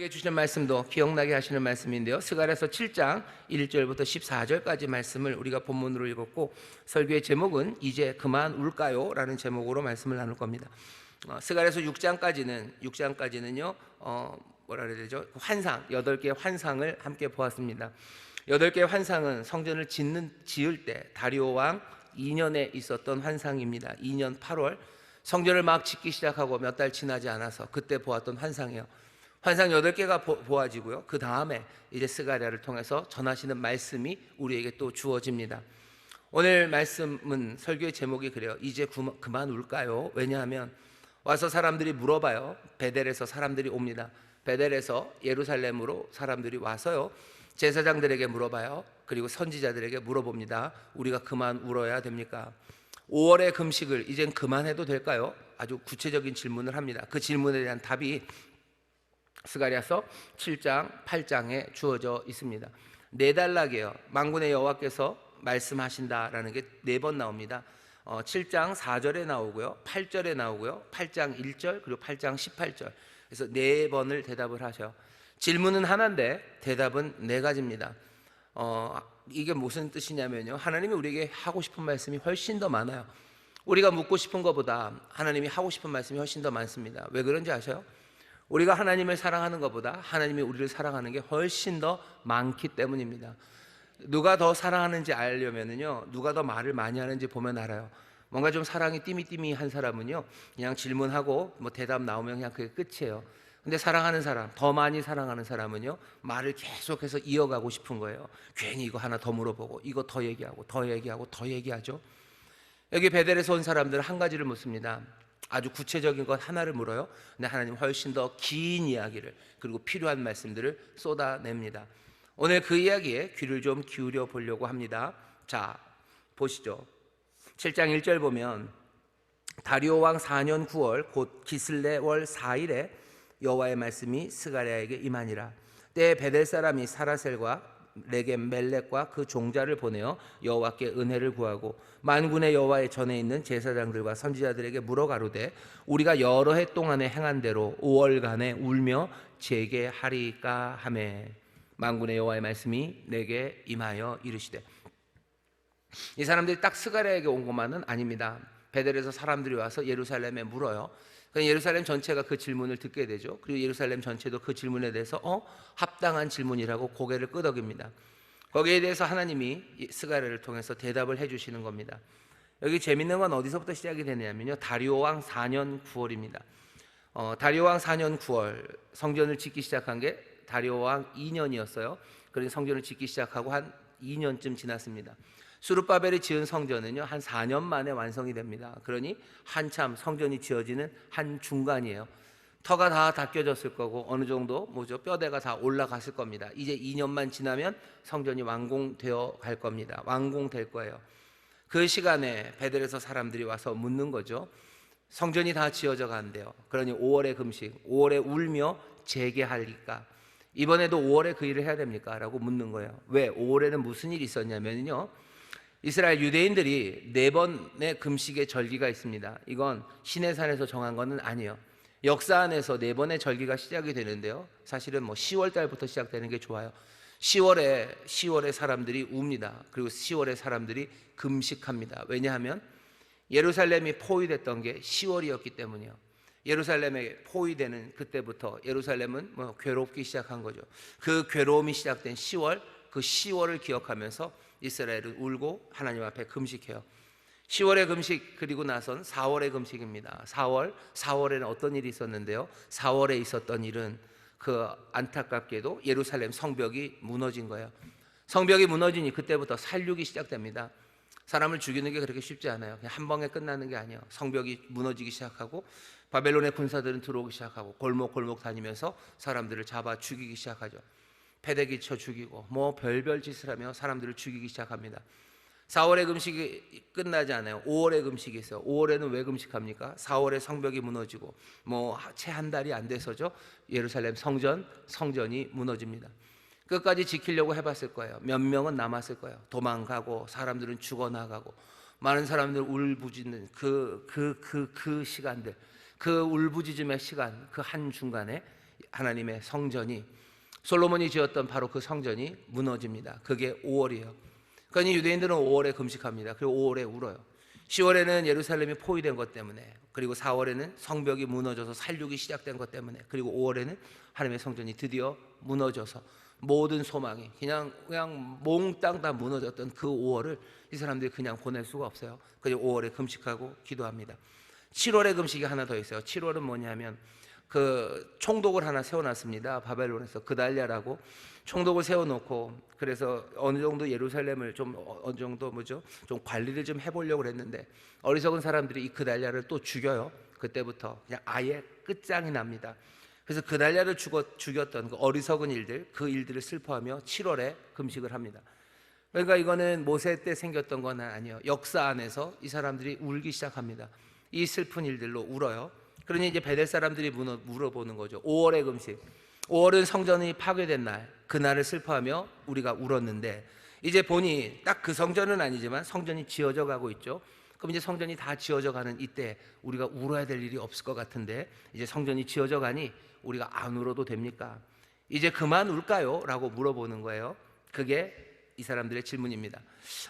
우리에게 주시는 말씀도 기억나게 하시는 말씀인데요, 스가랴서 7장 1절부터 14절까지 말씀을 우리가 본문으로 읽었고, 설교의 제목은 이제 그만 울까요? 라는 제목으로 말씀을 나눌 겁니다. 스가랴서 6장까지는요 뭐라 그래야 되죠? 환상, 8개의 환상을 함께 보았습니다. 8개의 환상은 성전을 지을 때 다리오 왕 2년에 있었던 환상입니다. 2년 8월 성전을 막 짓기 시작하고 몇 달 지나지 않아서 그때 보았던 환상이에요. 환상 8개가 보아지고요, 그 다음에 이제 스가랴를 통해서 전하시는 말씀이 우리에게 또 주어집니다. 오늘 말씀은, 설교의 제목이 그래요. 이제 그만 울까요? 왜냐하면 와서 사람들이 물어봐요. 베델에서 사람들이 옵니다. 베델에서 예루살렘으로 사람들이 와서요, 제사장들에게 물어봐요. 그리고 선지자들에게 물어봅니다. 우리가 그만 울어야 됩니까? 5월의 금식을 이젠 그만해도 될까요? 아주 구체적인 질문을 합니다. 그 질문에 대한 답이 스가랴서 7장 8장에 주어져 있습니다. 네 단락이에요. 만군의 여호와께서 말씀하신다라는 게 4번 나옵니다. 7장 4절에 나오고요, 8절에 나오고요, 8장 1절 그리고 8장 18절. 그래서 4번을 대답을 하셔요. 질문은 하나인데 대답은 4가지입니다. 이게 무슨 뜻이냐면요, 하나님이 우리에게 하고 싶은 말씀이 훨씬 더 많아요. 우리가 묻고 싶은 것보다 하나님이 하고 싶은 말씀이 훨씬 더 많습니다. 왜 그런지 아세요? 우리가 하나님을 사랑하는 것보다 하나님이 우리를 사랑하는 게 훨씬 더 많기 때문입니다. 누가 더 사랑하는지 알려면요, 누가 더 말을 많이 하는지 보면 알아요. 뭔가 좀 사랑이 띠미띠미한 사람은요, 그냥 질문하고 뭐 대답 나오면 그냥 그게 끝이에요. 근데 사랑하는 사람, 더 많이 사랑하는 사람은요, 말을 계속해서 이어가고 싶은 거예요. 괜히 이거 하나 더 물어보고 이거 더 얘기하고 더 얘기하고 더 얘기하죠. 여기 베델에서 온 사람들은 한 가지를 묻습니다. 아주 구체적인 것 하나를 물어요. 근데 하나님 훨씬 더 긴 이야기를, 그리고 필요한 말씀들을 쏟아냅니다. 오늘 그 이야기에 귀를 좀 기울여 보려고 합니다. 자, 보시죠. 7장 1절 보면, 다리오 왕 4년 9월 곧 기슬레 월 4일에 여호와의 말씀이 스가랴에게 임하니라. 때에 베델 사람이 사라셀과 레겜 멜렉과 그 종자를 보내어 여호와께 은혜를 구하고 만군의 여호와의 전에 있는 제사장들과 선지자들에게 물어 가로되, 우리가 여러 해 동안에 행한 대로 5월간에 울며 재개하리까 하매, 만군의 여호와의 말씀이 내게 임하여 이르시되. 이 사람들이 딱 스가랴에게 온 것만은 아닙니다. 베델에서 사람들이 와서 예루살렘에 물어요. 예루살렘 전체가 그 질문을 듣게 되죠. 그리고 예루살렘 전체도 그 질문에 대해서 합당한 질문이라고 고개를 끄덕입니다. 거기에 대해서 하나님이 스가랴를 통해서 대답을 해주시는 겁니다. 여기 재밌는 건 어디서부터 시작이 되냐면요, 다리오 왕 4년 9월입니다. 다리오 왕 4년 9월 성전을 짓기 시작한 게 다리오 왕 2년이었어요. 그래서 성전을 짓기 시작하고 한 2년쯤 지났습니다. 수룹바벨이 지은 성전은요, 한 4년 만에 완성이 됩니다. 그러니 한참 성전이 지어지는 한 중간이에요. 터가 다 닦여졌을 거고 어느 정도 뼈대가 다 올라갔을 겁니다. 이제 2년만 지나면 성전이 완공되어 갈 겁니다. 완공될 거예요. 그 시간에 베델에서 사람들이 와서 묻는 거죠. 성전이 다 지어져 간대요. 그러니 5월의 금식, 5월에 울며 재개하리까? 이번에도 5월에 그 일을 해야 됩니까? 라고 묻는 거예요. 왜? 5월에는 무슨 일이 있었냐면요, 이스라엘 유대인들이 4번의 금식의 절기가 있습니다. 이건 시내산에서 정한 것은 아니에요. 역사 안에서 4번의 절기가 시작이 되는데요, 사실은 10월 달부터 시작되는 게 좋아요. 10월에 사람들이 웁니다. 그리고 10월에 사람들이 금식합니다. 왜냐하면 예루살렘이 포위됐던 게 10월이었기 때문이에요. 예루살렘에 포위되는 그때부터 예루살렘은 괴롭기 시작한 거죠. 그 괴로움이 시작된 10월, 그 10월을 기억하면서 이스라엘은 울고 하나님 앞에 금식해요. 10월의 금식, 그리고 나선 4월의 금식입니다. 4월에는 어떤 일이 있었는데요, 4월에 있었던 일은 그 안타깝게도 예루살렘 성벽이 무너진 거예요. 성벽이 무너지니 그때부터 살육이 시작됩니다. 사람을 죽이는 게 그렇게 쉽지 않아요. 그냥 한 방에 끝나는 게 아니에요. 성벽이 무너지기 시작하고 바벨론의 군사들은 들어오기 시작하고 골목골목 다니면서 사람들을 잡아 죽이기 시작하죠. 패대기 쳐 죽이고 별별 짓을 하며 사람들을 죽이기 시작합니다. 4월의 금식이 끝나지 않아요. 5월의 금식이 있어요. 5월에는 왜 금식합니까? 4월에 성벽이 무너지고 채 한 달이 안 돼서죠, 예루살렘 성전이 무너집니다. 끝까지 지키려고 해봤을 거예요. 몇 명은 남았을 거예요. 도망가고 사람들은 죽어나가고 많은 사람들 울부짖는 그 시간들, 그 울부짖음의 시간, 그 한중간에 하나님의 성전이, 솔로몬이 지었던 바로 그 성전이 무너집니다. 그게 5월이에요. 그러니 유대인들은 5월에 금식합니다. 그리고 5월에 울어요. 10월에는 예루살렘이 포위된 것 때문에, 그리고 4월에는 성벽이 무너져서 살육이 시작된 것 때문에, 그리고 5월에는 하나님의 성전이 드디어 무너져서 모든 소망이 그냥 몽땅 다 무너졌던 그 5월을 이 사람들이 그냥 보낼 수가 없어요. 그래서 5월에 금식하고 기도합니다. 7월에 금식이 하나 더 있어요. 7월은 뭐냐면 그 총독을 하나 세워놨습니다. 바벨론에서 그달랴라고 총독을 세워놓고, 그래서 어느 정도 예루살렘을 좀 어느 정도 좀 관리를 좀 해보려고 했는데, 어리석은 사람들이 이 그달랴를 또 죽여요. 그때부터 그냥 아예 끝장이 납니다. 그래서 그달랴를 죽였던 그 어리석은 일들, 그 일들을 슬퍼하며 7월에 금식을 합니다. 그러니까 이거는 모세 때 생겼던 건 아니에요. 역사 안에서 이 사람들이 울기 시작합니다. 이 슬픈 일들로 울어요. 그러니 이제 베델 사람들이 물어보는 거죠. 5월의 금식, 5월은 성전이 파괴된 날, 그날을 슬퍼하며 우리가 울었는데, 이제 보니 딱 그 성전은 아니지만 성전이 지어져 가고 있죠. 그럼 이제 성전이 다 지어져 가는 이때 우리가 울어야 될 일이 없을 것 같은데, 이제 성전이 지어져 가니 우리가 안 울어도 됩니까? 이제 그만 울까요? 라고 물어보는 거예요. 그게 이 사람들의 질문입니다.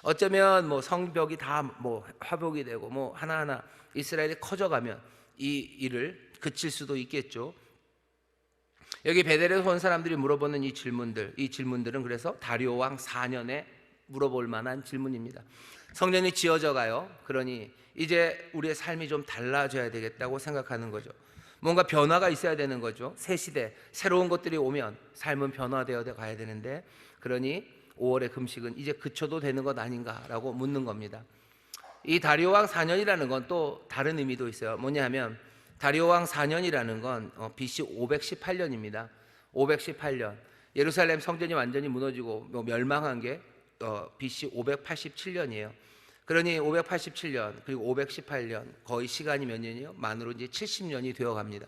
어쩌면 뭐 성벽이 다 뭐 화복이 되고 뭐 하나하나 이스라엘이 커져가면 이 일을 그칠 수도 있겠죠. 여기 베델에서 온 사람들이 물어보는 이 질문들은 그래서 다리오 왕 4년에 물어볼 만한 질문입니다. 성전이 지어져 가요. 그러니 이제 우리의 삶이 좀 달라져야 되겠다고 생각하는 거죠. 뭔가 변화가 있어야 되는 거죠. 새 시대, 새로운 것들이 오면 삶은 변화되어 가야 되는데, 그러니 5월의 금식은 이제 그쳐도 되는 것 아닌가라고 묻는 겁니다. 이 다리오 왕 4년이라는 건 또 다른 의미도 있어요. 뭐냐면 다리오 왕 4년이라는 건 BC 518년입니다. 518년 예루살렘 성전이 완전히 무너지고 멸망한 게 BC 587년이에요. 그러니 587년 그리고 518년 거의 시간이 몇 년이요? 만으로 이제 70년이 되어 갑니다.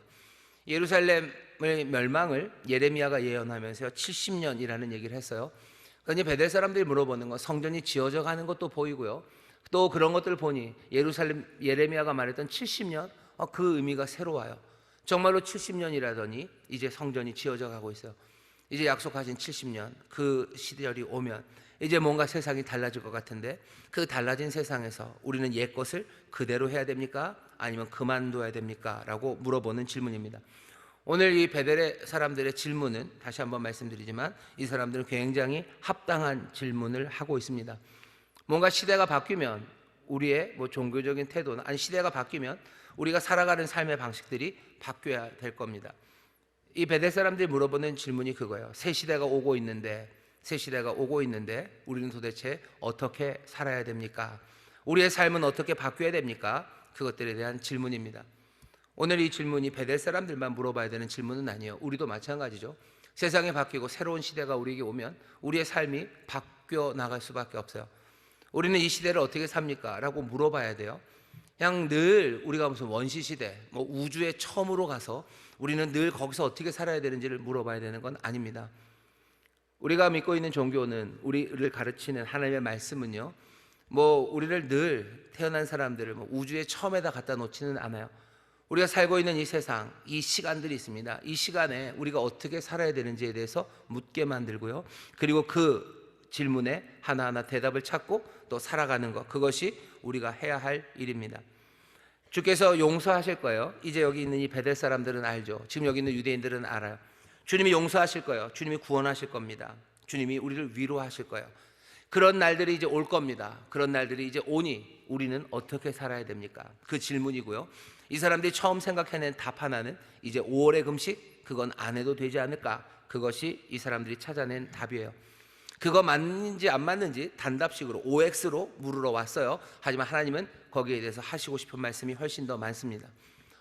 예루살렘의 멸망을 예레미야가 예언하면서 70년이라는 얘기를 했어요. 그러니 베델 사람들이 물어보는 건 성전이 지어져 가는 것도 보이고요. 또 그런 것들을 보니 예레미야가 말했던 70년, 그 의미가 새로워요. 정말로 70년이라더니 이제 성전이 지어져 가고 있어요. 이제 약속하신 70년, 그 시절이 오면 이제 뭔가 세상이 달라질 것 같은데, 그 달라진 세상에서 우리는 옛 것을 그대로 해야 됩니까? 아니면 그만둬야 됩니까? 라고 물어보는 질문입니다. 오늘 이 베델의 사람들의 질문은 다시 한번 말씀드리지만 이 사람들은 굉장히 합당한 질문을 하고 있습니다. 뭔가 시대가 바뀌면 우리의 종교적인 태도는, 아니 시대가 바뀌면 우리가 살아가는 삶의 방식들이 바뀌어야 될 겁니다. 이 베델 사람들이 물어보는 질문이 그거예요. 새 시대가 오고 있는데 우리는 도대체 어떻게 살아야 됩니까? 우리의 삶은 어떻게 바뀌어야 됩니까? 그것들에 대한 질문입니다. 오늘 이 질문이 베델 사람들만 물어봐야 되는 질문은 아니에요. 우리도 마찬가지죠. 세상이 바뀌고 새로운 시대가 우리에게 오면 우리의 삶이 바뀌어 나갈 수밖에 없어요. 우리는 이 시대를 어떻게 삽니까? 라고 물어봐야 돼요. 그냥 늘 우리가 무슨 원시 시대, 우주에 처음으로 가서 우리는 늘 거기서 어떻게 살아야 되는지를 물어봐야 되는 건 아닙니다. 우리가 믿고 있는 종교는, 우리를 가르치는 하나님의 말씀은요, 우리를 늘 태어난 사람들을 우주의 처음에다 갖다 놓지는 않아요. 우리가 살고 있는 이 세상, 이 시간들이 있습니다. 이 시간에 우리가 어떻게 살아야 되는지에 대해서 묻게 만들고요. 그리고 그 질문에 하나하나 대답을 찾고 또 살아가는 것, 그것이 우리가 해야 할 일입니다. 주께서 용서하실 거예요. 이제 여기 있는 이 베델 사람들은 알죠. 지금 여기 있는 유대인들은 알아요. 주님이 용서하실 거예요. 주님이 구원하실 겁니다. 주님이 우리를 위로하실 거예요. 그런 날들이 이제 올 겁니다. 그런 날들이 이제 오니 우리는 어떻게 살아야 됩니까? 그 질문이고요. 이 사람들이 처음 생각해낸 답 하나는 이제 5월의 금식, 그건 안 해도 되지 않을까? 그것이 이 사람들이 찾아낸 답이에요. 그거 맞는지 안 맞는지 단답식으로 OX로 물으러 왔어요. 하지만 하나님은 거기에 대해서 하시고 싶은 말씀이 훨씬 더 많습니다.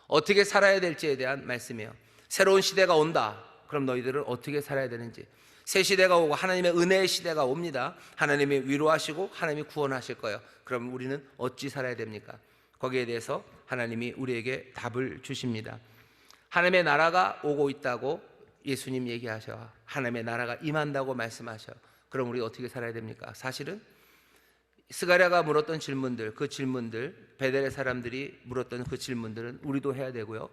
어떻게 살아야 될지에 대한 말씀이에요. 새로운 시대가 온다. 그럼 너희들은 어떻게 살아야 되는지. 새 시대가 오고 하나님의 은혜의 시대가 옵니다. 하나님이 위로하시고 하나님이 구원하실 거예요. 그럼 우리는 어찌 살아야 됩니까? 거기에 대해서 하나님이 우리에게 답을 주십니다. 하나님의 나라가 오고 있다고 예수님 얘기하셔. 하나님의 나라가 임한다고 말씀하셔. 그럼 우리 어떻게 살아야 됩니까? 사실은 스가랴가 물었던 질문들, 그 질문들, 베델의 사람들이 물었던 그 질문들은 우리도 해야 되고요.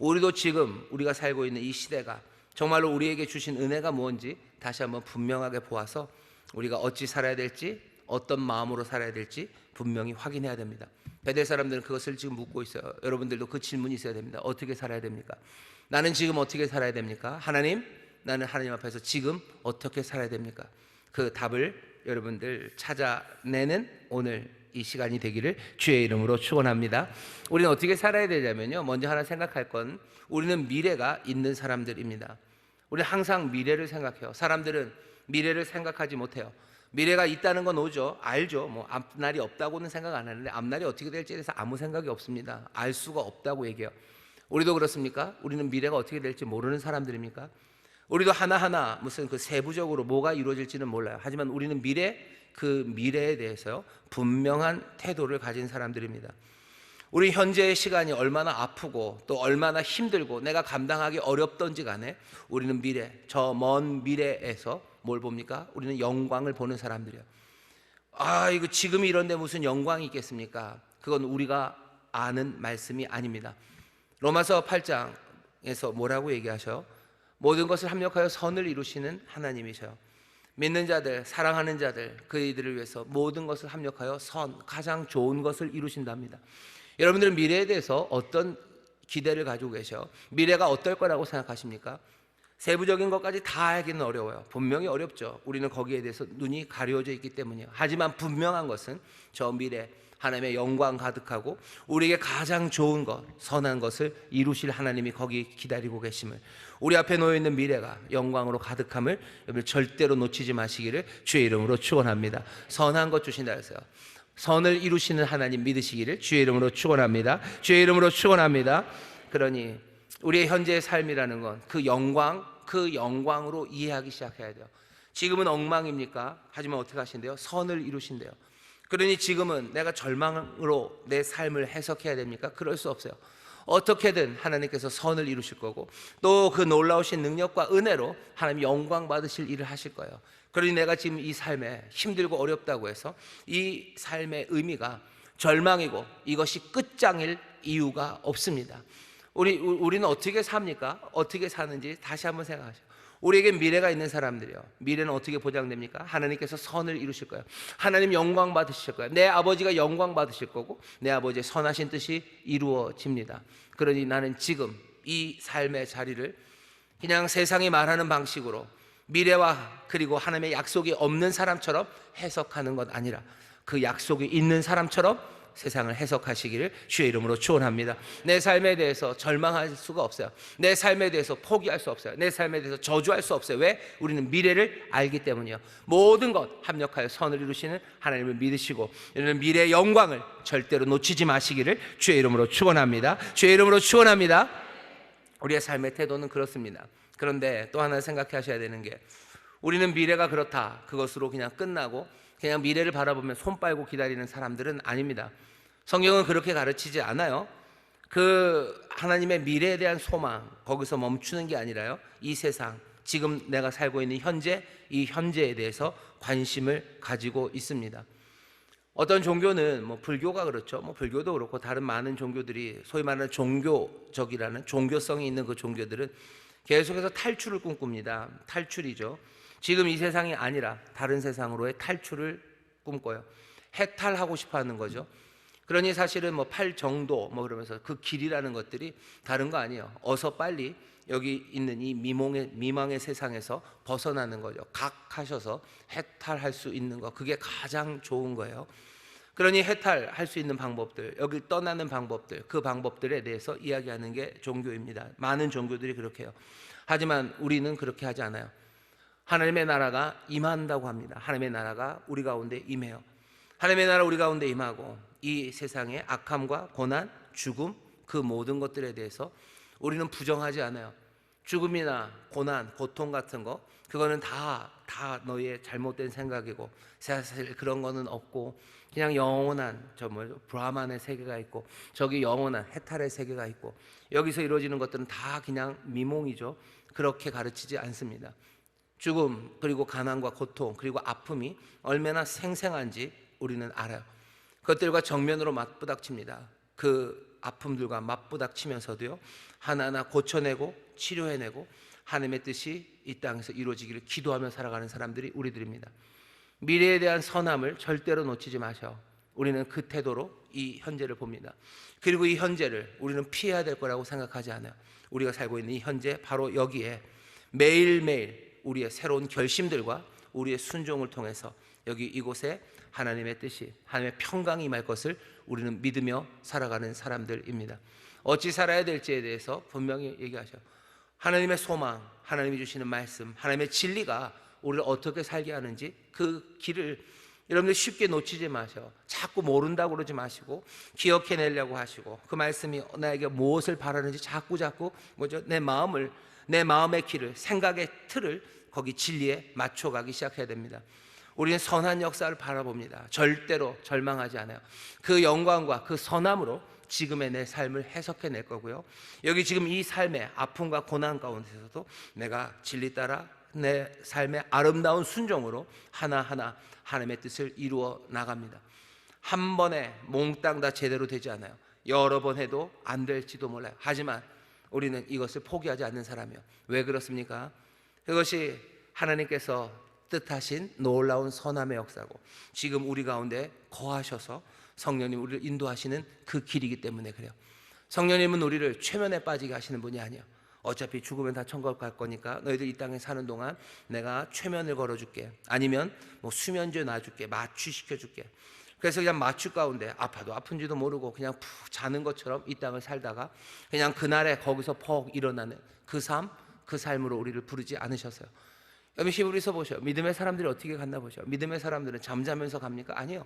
우리도 지금 우리가 살고 있는 이 시대가 정말로 우리에게 주신 은혜가 뭔지 다시 한번 분명하게 보아서 우리가 어찌 살아야 될지, 어떤 마음으로 살아야 될지 분명히 확인해야 됩니다. 베델 사람들은 그것을 지금 묻고 있어요. 여러분들도 그 질문이 있어야 됩니다. 어떻게 살아야 됩니까? 나는 지금 어떻게 살아야 됩니까? 하나님, 나는 하나님 앞에서 지금 어떻게 살아야 됩니까? 그 답을 여러분들 찾아내는 오늘 이 시간이 되기를 주의 이름으로 축원합니다. 우리는 어떻게 살아야 되냐면요, 먼저 하나 생각할 건 우리는 미래가 있는 사람들입니다. 우리는 항상 미래를 생각해요. 사람들은 미래를 생각하지 못해요. 미래가 있다는 건 오죠. 알죠. 뭐 앞날이 없다고는 생각 안 하는데 앞날이 어떻게 될지에 대해서 아무 생각이 없습니다. 알 수가 없다고 얘기해요. 우리도 그렇습니까? 우리는 미래가 어떻게 될지 모르는 사람들입니까? 우리도 하나하나 무슨 그 세부적으로 뭐가 이루어질지는 몰라요. 하지만 우리는 그 미래에 대해서 분명한 태도를 가진 사람들입니다. 우리 현재의 시간이 얼마나 아프고 또 얼마나 힘들고 내가 감당하기 어렵던지 간에 우리는 저 먼 미래에서 뭘 봅니까? 우리는 영광을 보는 사람들이에요. 이거 지금 이런데 무슨 영광이 있겠습니까? 그건 우리가 아는 말씀이 아닙니다. 로마서 8장에서 뭐라고 얘기하셔? 모든 것을 합력하여 선을 이루시는 하나님이셔요. 믿는 자들, 사랑하는 자들, 그이들을 위해서 모든 것을 합력하여 가장 좋은 것을 이루신답니다. 여러분들은 미래에 대해서 어떤 기대를 가지고 계셔? 미래가 어떨 거라고 생각하십니까? 세부적인 것까지 다 알기는 어려워요. 분명히 어렵죠. 우리는 거기에 대해서 눈이 가려져 있기 때문이에요. 하지만 분명한 것은 저 미래 하나님의 영광 가득하고 우리에게 가장 좋은 것, 선한 것을 이루실 하나님이 거기 기다리고 계심을, 우리 앞에 놓여있는 미래가 영광으로 가득함을 여러분 절대로 놓치지 마시기를 주의 이름으로 축원합니다. 선한 것 주신다 해서요, 선을 이루시는 하나님 믿으시기를 주의 이름으로 축원합니다. 주의 이름으로 축원합니다. 그러니 우리의 현재의 삶이라는 건 그 영광으로 이해하기 시작해야 돼요. 지금은 엉망입니까? 하지만 어떻게 하신대요? 선을 이루신대요. 그러니 지금은 내가 절망으로 내 삶을 해석해야 됩니까? 그럴 수 없어요. 어떻게든 하나님께서 선을 이루실 거고 또 그 놀라우신 능력과 은혜로 하나님 영광 받으실 일을 하실 거예요. 그러니 내가 지금 이 삶에 힘들고 어렵다고 해서 이 삶의 의미가 절망이고 이것이 끝장일 이유가 없습니다. 우리는 어떻게 삽니까? 어떻게 사는지 다시 한번 생각하세요. 우리에게 미래가 있는 사람들이요, 미래는 어떻게 보장됩니까? 하나님께서 선을 이루실 거예요. 하나님 영광 받으실 거예요. 내 아버지가 영광 받으실 거고 내 아버지의 선하신 뜻이 이루어집니다. 그러니 나는 지금 이 삶의 자리를 그냥 세상이 말하는 방식으로 미래와 그리고 하나님의 약속이 없는 사람처럼 해석하는 것 아니라 그 약속이 있는 사람처럼 세상을 해석하시기를 주의 이름으로 축원합니다. 내 삶에 대해서 절망할 수가 없어요. 내 삶에 대해서 포기할 수 없어요. 내 삶에 대해서 저주할 수 없어요. 왜? 우리는 미래를 알기 때문이요. 모든 것 합력하여 선을 이루시는 하나님을 믿으시고 이런 미래의 영광을 절대로 놓치지 마시기를 주의 이름으로 축원합니다. 주의 이름으로 축원합니다. 우리의 삶의 태도는 그렇습니다. 그런데 또 하나 생각하셔야 되는 게 우리는 미래가 그렇다, 그것으로 그냥 끝나고 그냥 미래를 바라보면 손 빨고 기다리는 사람들은 아닙니다. 성경은 그렇게 가르치지 않아요. 그 하나님의 미래에 대한 소망, 거기서 멈추는 게 아니라요, 이 세상, 지금 내가 살고 있는 현재, 이 현재에 대해서 관심을 가지고 있습니다. 어떤 종교는 불교가 그렇죠. 불교도 그렇고 다른 많은 종교들이 소위 말하는 종교적이라는 종교성이 있는 그 종교들은 계속해서 탈출을 꿈꿉니다. 탈출이죠. 지금 이 세상이 아니라 다른 세상으로의 탈출을 꿈꿔요. 해탈하고 싶어 하는 거죠. 그러니 사실은 팔정도 그러면서 그 길이라는 것들이 다른 거 아니에요. 어서 빨리 여기 있는 이 미망의 세상에서 벗어나는 거죠. 각하셔서 해탈할 수 있는 거, 그게 가장 좋은 거예요. 그러니 해탈할 수 있는 방법들, 여기 떠나는 방법들, 그 방법들에 대해서 이야기하는 게 종교입니다. 많은 종교들이 그렇게 해요. 하지만 우리는 그렇게 하지 않아요. 하나님의 나라가 임한다고 합니다. 하나님의 나라가 우리 가운데 임해요. 하나님의 나라 우리 가운데 임하고 이 세상의 악함과 고난, 죽음, 그 모든 것들에 대해서 우리는 부정하지 않아요. 죽음이나 고난, 고통 같은 거, 그거는 다 너희의 잘못된 생각이고 사실 그런 거는 없고 그냥 영원한 브라만의 세계가 있고 저기 영원한 해탈의 세계가 있고 여기서 이루어지는 것들은 다 그냥 미몽이죠. 그렇게 가르치지 않습니다. 죽음, 그리고 가난과 고통, 그리고 아픔이 얼마나 생생한지 우리는 알아요. 그것들과 정면으로 맞부닥칩니다. 그 아픔들과 맞부닥치면서도요, 하나하나 고쳐내고 치료해내고 하나님의 뜻이 이 땅에서 이루어지기를 기도하며 살아가는 사람들이 우리들입니다. 미래에 대한 선함을 절대로 놓치지 마셔. 우리는 그 태도로 이 현재를 봅니다. 그리고 이 현재를 우리는 피해야 될 거라고 생각하지 않아요. 우리가 살고 있는 이 현재, 바로 여기에 매일매일 우리의 새로운 결심들과 우리의 순종을 통해서 여기 이곳에 하나님의 뜻이, 하나님의 평강이 임할 것을 우리는 믿으며 살아가는 사람들입니다. 어찌 살아야 될지에 대해서 분명히 얘기하셔. 하나님의 소망, 하나님이 주시는 말씀, 하나님의 진리가 우리를 어떻게 살게 하는지 그 길을 여러분들 쉽게 놓치지 마셔. 자꾸 모른다고 그러지 마시고 기억해내려고 하시고, 그 말씀이 나에게 무엇을 바라는지 자꾸 내 마음의 길을, 생각의 틀을 거기 진리에 맞춰가기 시작해야 됩니다. 우리는 선한 역사를 바라봅니다. 절대로 절망하지 않아요. 그 영광과 그 선함으로 지금의 내 삶을 해석해낼 거고요, 여기 지금 이 삶의 아픔과 고난 가운데서도 내가 진리 따라 내 삶의 아름다운 순종으로 하나하나 하나님의 뜻을 이루어 나갑니다. 한 번에 몽땅 다 제대로 되지 않아요. 여러 번 해도 안 될지도 몰라요. 하지만 우리는 이것을 포기하지 않는 사람이에요. 왜 그렇습니까? 그것이 하나님께서 뜻하신 놀라운 선함의 역사고, 지금 우리 가운데 거하셔서 성령님 우리를 인도하시는 그 길이기 때문에 그래요. 성령님은 우리를 최면에 빠지게 하시는 분이 아니에요. 어차피 죽으면 다 천국 갈 거니까 너희들 이 땅에 사는 동안 내가 최면을 걸어줄게, 아니면 수면제 놔줄게, 마취시켜줄게. 그래서 그냥 마취 가운데 아파도 아픈지도 모르고 그냥 푹 자는 것처럼 이 땅을 살다가 그냥 그날에 거기서 퍽 일어나는 그 삶으로 우리를 부르지 않으셨어요. 여러분 히브리서 보셔요. 믿음의 사람들이 어떻게 갔나 보셔요. 믿음의 사람들은 잠자면서 갑니까? 아니요.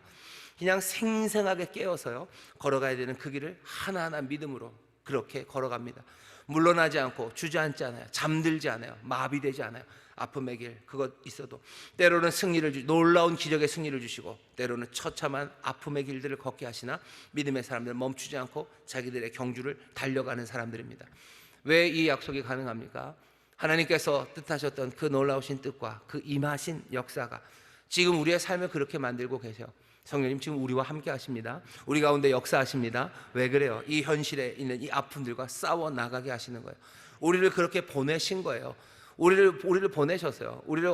그냥 생생하게 깨어서요, 걸어가야 되는 그 길을 하나하나 믿음으로 그렇게 걸어갑니다. 물러나지 않고 주저앉지 않아요. 잠들지 않아요. 마비되지 않아요. 아픔의 길, 그것 있어도 때로는 놀라운 기적의 승리를 주시고, 때로는 처참한 아픔의 길들을 걷게 하시나 믿음의 사람들은 멈추지 않고 자기들의 경주를 달려가는 사람들입니다. 왜 이 약속이 가능합니까? 하나님께서 뜻하셨던 그 놀라우신 뜻과 그 임하신 역사가 지금 우리의 삶을 그렇게 만들고 계세요. 성령님 지금 우리와 함께 하십니다. 우리 가운데 역사하십니다. 왜 그래요? 이 현실에 있는 이 아픔들과 싸워 나가게 하시는 거예요. 우리를 그렇게 보내신 거예요. 우리를 보내셨어요. 우리를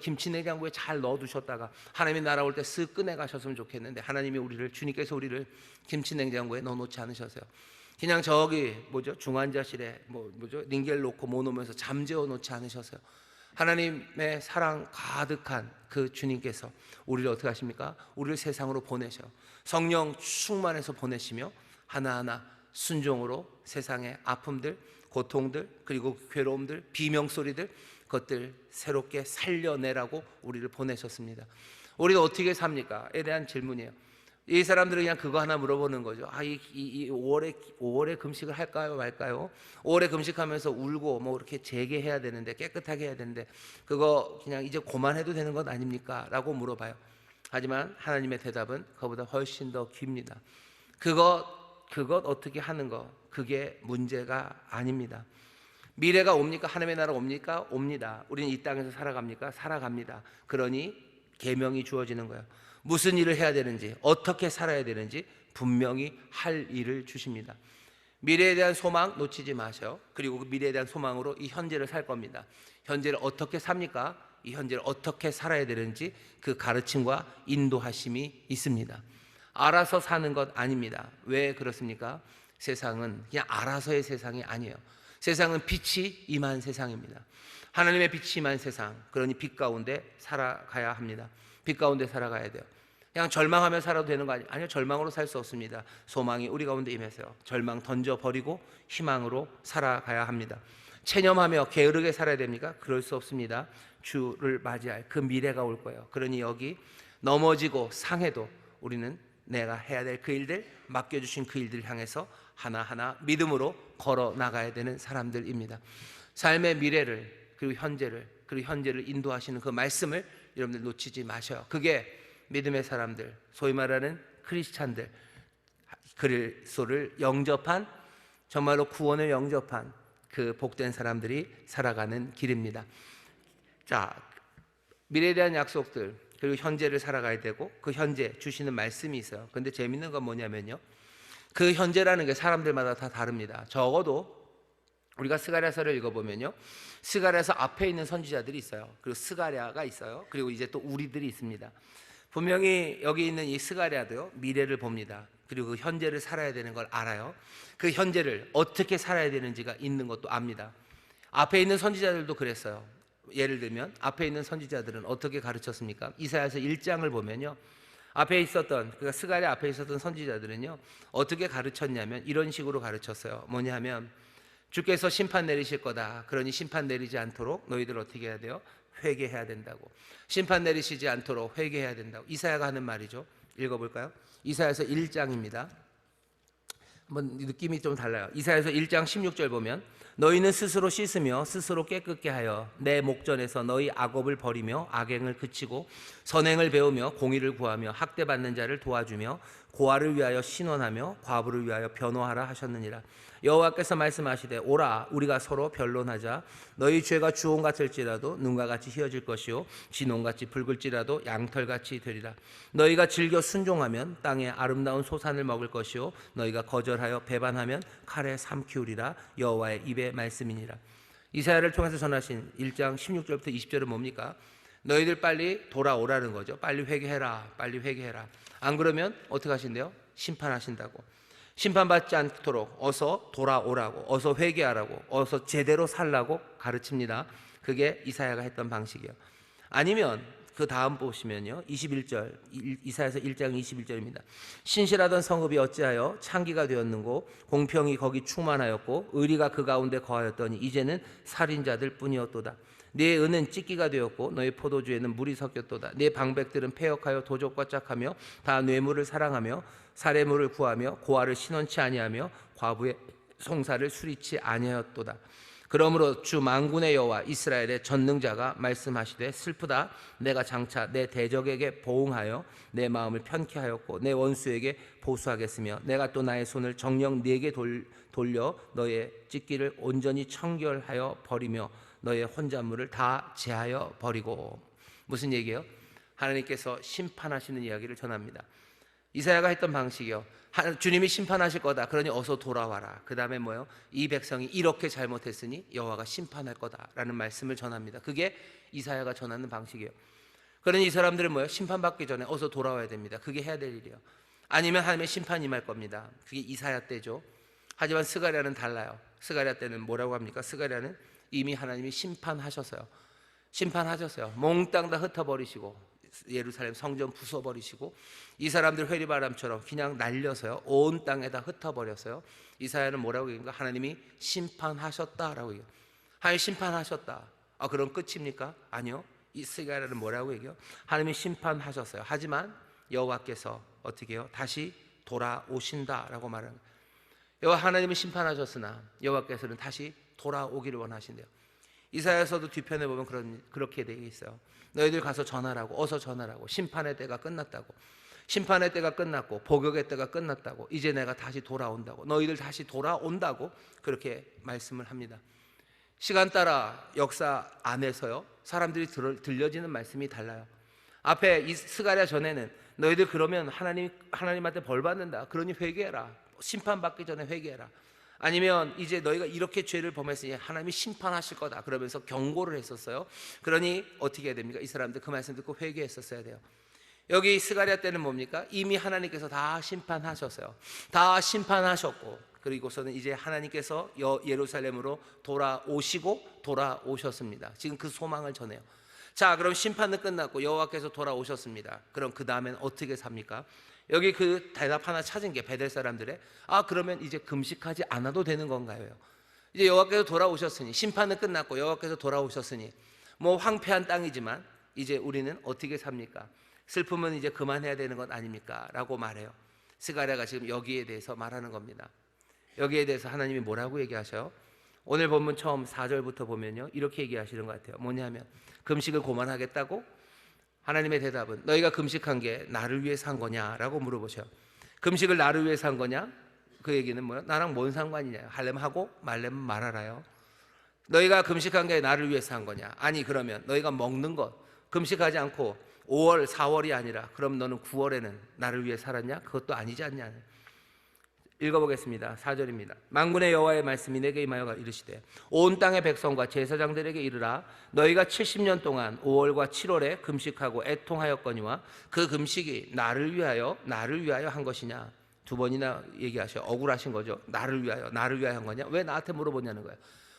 김치 냉장고에 잘 넣어두셨다가 하나님이 날아올 때 쓱 꺼내 가셨으면 좋겠는데, 하나님이 주님께서 우리를 김치 냉장고에 넣어놓지 않으셨어요. 그냥 중환자실에 링겔 놓고 놓으면서 잠재워 놓지 않으셨어요. 하나님의 사랑 가득한 그 주님께서 우리를 어떻게 하십니까? 우리를 세상으로 보내셔. 성령 충만해서 보내시며 하나하나 순종으로 세상의 아픔들, 고통들, 그리고 괴로움들, 비명소리들, 그것들 새롭게 살려내라고 우리를 보내셨습니다. 우리는 어떻게 삽니까?에 대한 질문이에요. 이 사람들은 그냥 그거 하나 물어보는 거죠. 이 5월에 금식을 할까요 말까요? 5월에 금식하면서 울고 이렇게 재개해야 되는데, 깨끗하게 해야 되는데, 그거 그냥 이제 그만해도 되는 것 아닙니까? 라고 물어봐요. 하지만 하나님의 대답은 그거보다 훨씬 더 깁니다. 그것 어떻게 하는 거, 그게 문제가 아닙니다. 미래가 옵니까? 하나님의 나라가 옵니까? 옵니다. 우리는 이 땅에서 살아갑니까? 살아갑니다. 그러니 계명이 주어지는 거예요. 무슨 일을 해야 되는지, 어떻게 살아야 되는지 분명히 할 일을 주십니다. 미래에 대한 소망 놓치지 마세요. 그리고 그 미래에 대한 소망으로 이 현재를 살 겁니다. 현재를 어떻게 삽니까? 이 현재를 어떻게 살아야 되는지 그 가르침과 인도하심이 있습니다. 알아서 사는 것 아닙니다. 왜 그렇습니까? 세상은 그냥 알아서의 세상이 아니에요. 세상은 빛이 임한 세상입니다. 하나님의 빛이 임한 세상, 그러니 빛 가운데 살아가야 합니다. 빛 가운데 살아가야 돼요. 그냥 절망하며 살아도 되는 거 아니에요. 절망으로 살 수 없습니다. 소망이 우리 가운데 임해서요, 절망 던져버리고 희망으로 살아가야 합니다. 체념하며 게으르게 살아야 됩니까? 그럴 수 없습니다. 주를 맞이할 그 미래가 올 거예요. 그러니 여기 넘어지고 상해도 우리는 내가 해야 될 그 일들, 맡겨주신 그 일들 향해서 하나하나 믿음으로 걸어 나가야 되는 사람들입니다. 삶의 미래를, 그리고 현재를 인도하시는 그 말씀을 여러분들 놓치지 마셔요. 그게 믿음의 사람들, 소위 말하는 크리스찬들, 그리스도를 영접한, 정말로 구원을 영접한 그 복된 사람들이 살아가는 길입니다. 자, 미래에 대한 약속들, 그리고 현재를 살아가야 되고, 그 현재 주시는 말씀이 있어요. 근데 재밌는 건 뭐냐면요, 그 현재라는 게 사람들마다 다 다릅니다. 적어도 우리가 스가랴서를 읽어보면요, 스가랴서 앞에 있는 선지자들이 있어요. 그리고 스가랴가 있어요. 그리고 이제 또 우리들이 있습니다. 분명히 여기 있는 이 스가랴도요, 미래를 봅니다. 그리고 그 현재를 살아야 되는 걸 알아요. 그 현재를 어떻게 살아야 되는지가 있는 것도 압니다. 앞에 있는 선지자들도 그랬어요. 예를 들면 앞에 있는 선지자들은 어떻게 가르쳤습니까? 이사야서 1장을 보면요, 앞에 있었던, 그러니까 스가랴 앞에 있었던 선지자들은요, 어떻게 가르쳤냐면 이런 식으로 가르쳤어요. 뭐냐면 주께서 심판 내리실 거다. 그러니 심판 내리지 않도록 너희들 어떻게 해야 돼요? 회개해야 된다고. 심판 내리시지 않도록 회개해야 된다고. 이사야가 하는 말이죠. 읽어볼까요? 이사야서 1장입니다. 한번 느낌이 좀 달라요. 이사야서 1장 16절 보면 너희는 스스로 씻으며 스스로 깨끗게 하여 내 목전에서 너희 악업을 버리며 악행을 그치고 선행을 배우며 공의를 구하며 학대받는 자를 도와주며 고아를 위하여 신원하며 과부를 위하여 변호하라 하셨느니라. 여호와께서 말씀하시되 오라 우리가 서로 변론하자. 너희 죄가 주홍 같을지라도 눈과 같이 희어질 것이요 진홍같이 붉을지라도 양털같이 되리라. 너희가 즐겨 순종하면 땅의 아름다운 소산을 먹을 것이요 너희가 거절하여 배반하면 칼에 삼키우리라. 여호와의 입의 말씀이니라. 이사야를 통해서 전하신 1장 16절부터 20절은 뭡니까? 너희들 빨리 돌아오라는 거죠. 빨리 회개해라. 빨리 회개해라. 안 그러면 어떻게 하신대요? 심판하신다고. 심판받지 않도록 어서 돌아오라고, 어서 회개하라고, 어서 제대로 살라고 가르칩니다. 그게 이사야가 했던 방식이에요. 아니면 그 다음 보시면요, 21절, 이사야서 1장 21절입니다. 신실하던 성읍이 어찌하여 창기가 되었는고 공평이 거기 충만하였고 의리가 그 가운데 거하였더니 이제는 살인자들 뿐이었도다. 네 은은 찢기가 되었고 너희 포도주에는 물이 섞였도다. 네 방백들은 패역하여 도적과 짝하며 다 뇌물을 사랑하며 사례물을 구하며 고아를 신원치 아니하며 과부의 송사를 수리치 아니하였도다. 그러므로 주 만군의 여호와 이스라엘의 전능자가 말씀하시되 슬프다. 내가 장차 내 대적에게 보응하여 내 마음을 편케 하였고 내 원수에게 보수하겠으며 내가 또 나의 손을 정녕 네게 돌려 너의 찢기를 온전히 청결하여 버리며 너의 혼잣물을 다 제하여 버리고. 무슨 얘기예요? 하나님께서 심판하시는 이야기를 전합니다. 이사야가 했던 방식이요, 주님이 심판하실 거다. 그러니 어서 돌아와라. 그 다음에 뭐요? 이 백성이 이렇게 잘못했으니 여호와가 심판할 거다라는 말씀을 전합니다. 그게 이사야가 전하는 방식이에요. 그러니 이 사람들은 뭐요? 심판받기 전에 어서 돌아와야 됩니다. 그게 해야 될 일이에요. 아니면 하나님의 심판이 임할 겁니다. 그게 이사야 때죠. 하지만 스가랴는 달라요. 스가랴 때는 뭐라고 합니까? 스가랴는 이미 하나님이 심판하셨어요. 심판하셨어요. 몽땅 다 흩어버리시고 예루살렘 성전 부숴버리시고 이 사람들 회리바람처럼 그냥 날려서요 온 땅에다 흩어버렸어요. 이사야는 뭐라고 얘기합니까? 하나님이 심판하셨다라고 얘기해요. 하나님이 심판하셨다. 아, 그럼 끝입니까? 아니요. 이 스가랴는 뭐라고 얘기해요? 하나님이 심판하셨어요. 하지만 여호와께서 어떻게 해요? 다시 돌아오신다라고 말하는 거예요. 여호와 하나님이 심판하셨으나 여호와께서는 다시 돌아오기를 원하신대요. 이사야서도 뒤편에 보면 그렇게 되어 있어요. 너희들 가서 전하라고, 어서 전하라고. 심판의 때가 끝났다고. 심판의 때가 끝났고 복역의 때가 끝났다고. 이제 내가 다시 돌아온다고. 너희들 다시 돌아온다고 그렇게 말씀을 합니다. 시간 따라 역사 안에서요 사람들이 들려지는 말씀이 달라요. 앞에 이 스가랴 전에는 너희들 그러면 하나님한테 벌 받는다. 그러니 회개해라. 심판받기 전에 회개해라. 아니면 이제 너희가 이렇게 죄를 범했으니 하나님이 심판하실 거다 그러면서 경고를 했었어요. 그러니 어떻게 해야 됩니까? 이 사람들 그 말씀 듣고 회개했었어야 돼요. 여기 스가랴 때는 뭡니까? 이미 하나님께서 다 심판하셨어요. 다 심판하셨고 그리고서는 이제 하나님께서 예루살렘으로 돌아오셨습니다. 지금 그 소망을 전해요. 자, 그럼 심판은 끝났고 여호와께서 돌아오셨습니다. 그럼 그 다음엔 어떻게 삽니까? 여기 그 대답 하나 찾은 게 베델 사람들의 그러면 이제 금식하지 않아도 되는 건가요? 이제 여호와께서 돌아오셨으니 심판은 끝났고 여호와께서 돌아오셨으니 뭐 황폐한 땅이지만 이제 우리는 어떻게 삽니까? 슬픔은 이제 그만해야 되는 것 아닙니까? 라고 말해요. 스가랴가 지금 여기에 대해서 말하는 겁니다. 여기에 대해서 하나님이 뭐라고 얘기하셔요? 오늘 본문 처음 4절부터 보면요 이렇게 얘기하시는 것 같아요. 뭐냐면 금식을 고만하겠다고? 하나님의 대답은 너희가 금식한 게 나를 위해서 한 거냐라고 물어보셔요. 금식을 나를 위해서 한 거냐? 그 얘기는 뭐야? 나랑 뭔 상관이냐? 하려면 하고 말려면 말아라요. 너희가 금식한 게 나를 위해서 한 거냐? 아니 그러면 너희가 먹는 것 금식하지 않고 5월 4월이 아니라 그럼 너는 9월에는 나를 위해 살았냐? 그것도 아니지 않냐? 읽어보겠습니다. 4절입니다. 만군의 여호와의 말씀이 내게 임하여 이르시되 온 땅의 백성과 제사장들에게 이르라. 너희가 70년 동안 5월과 7월에 금식하고 애통하였거니와 그 금식이 나를 위하여 한 것이냐. 두 번이나 얘기하셔. 억울하신 거죠. 나를 위하여 한 거냐. 왜 나한테 물어보냐는 거예요.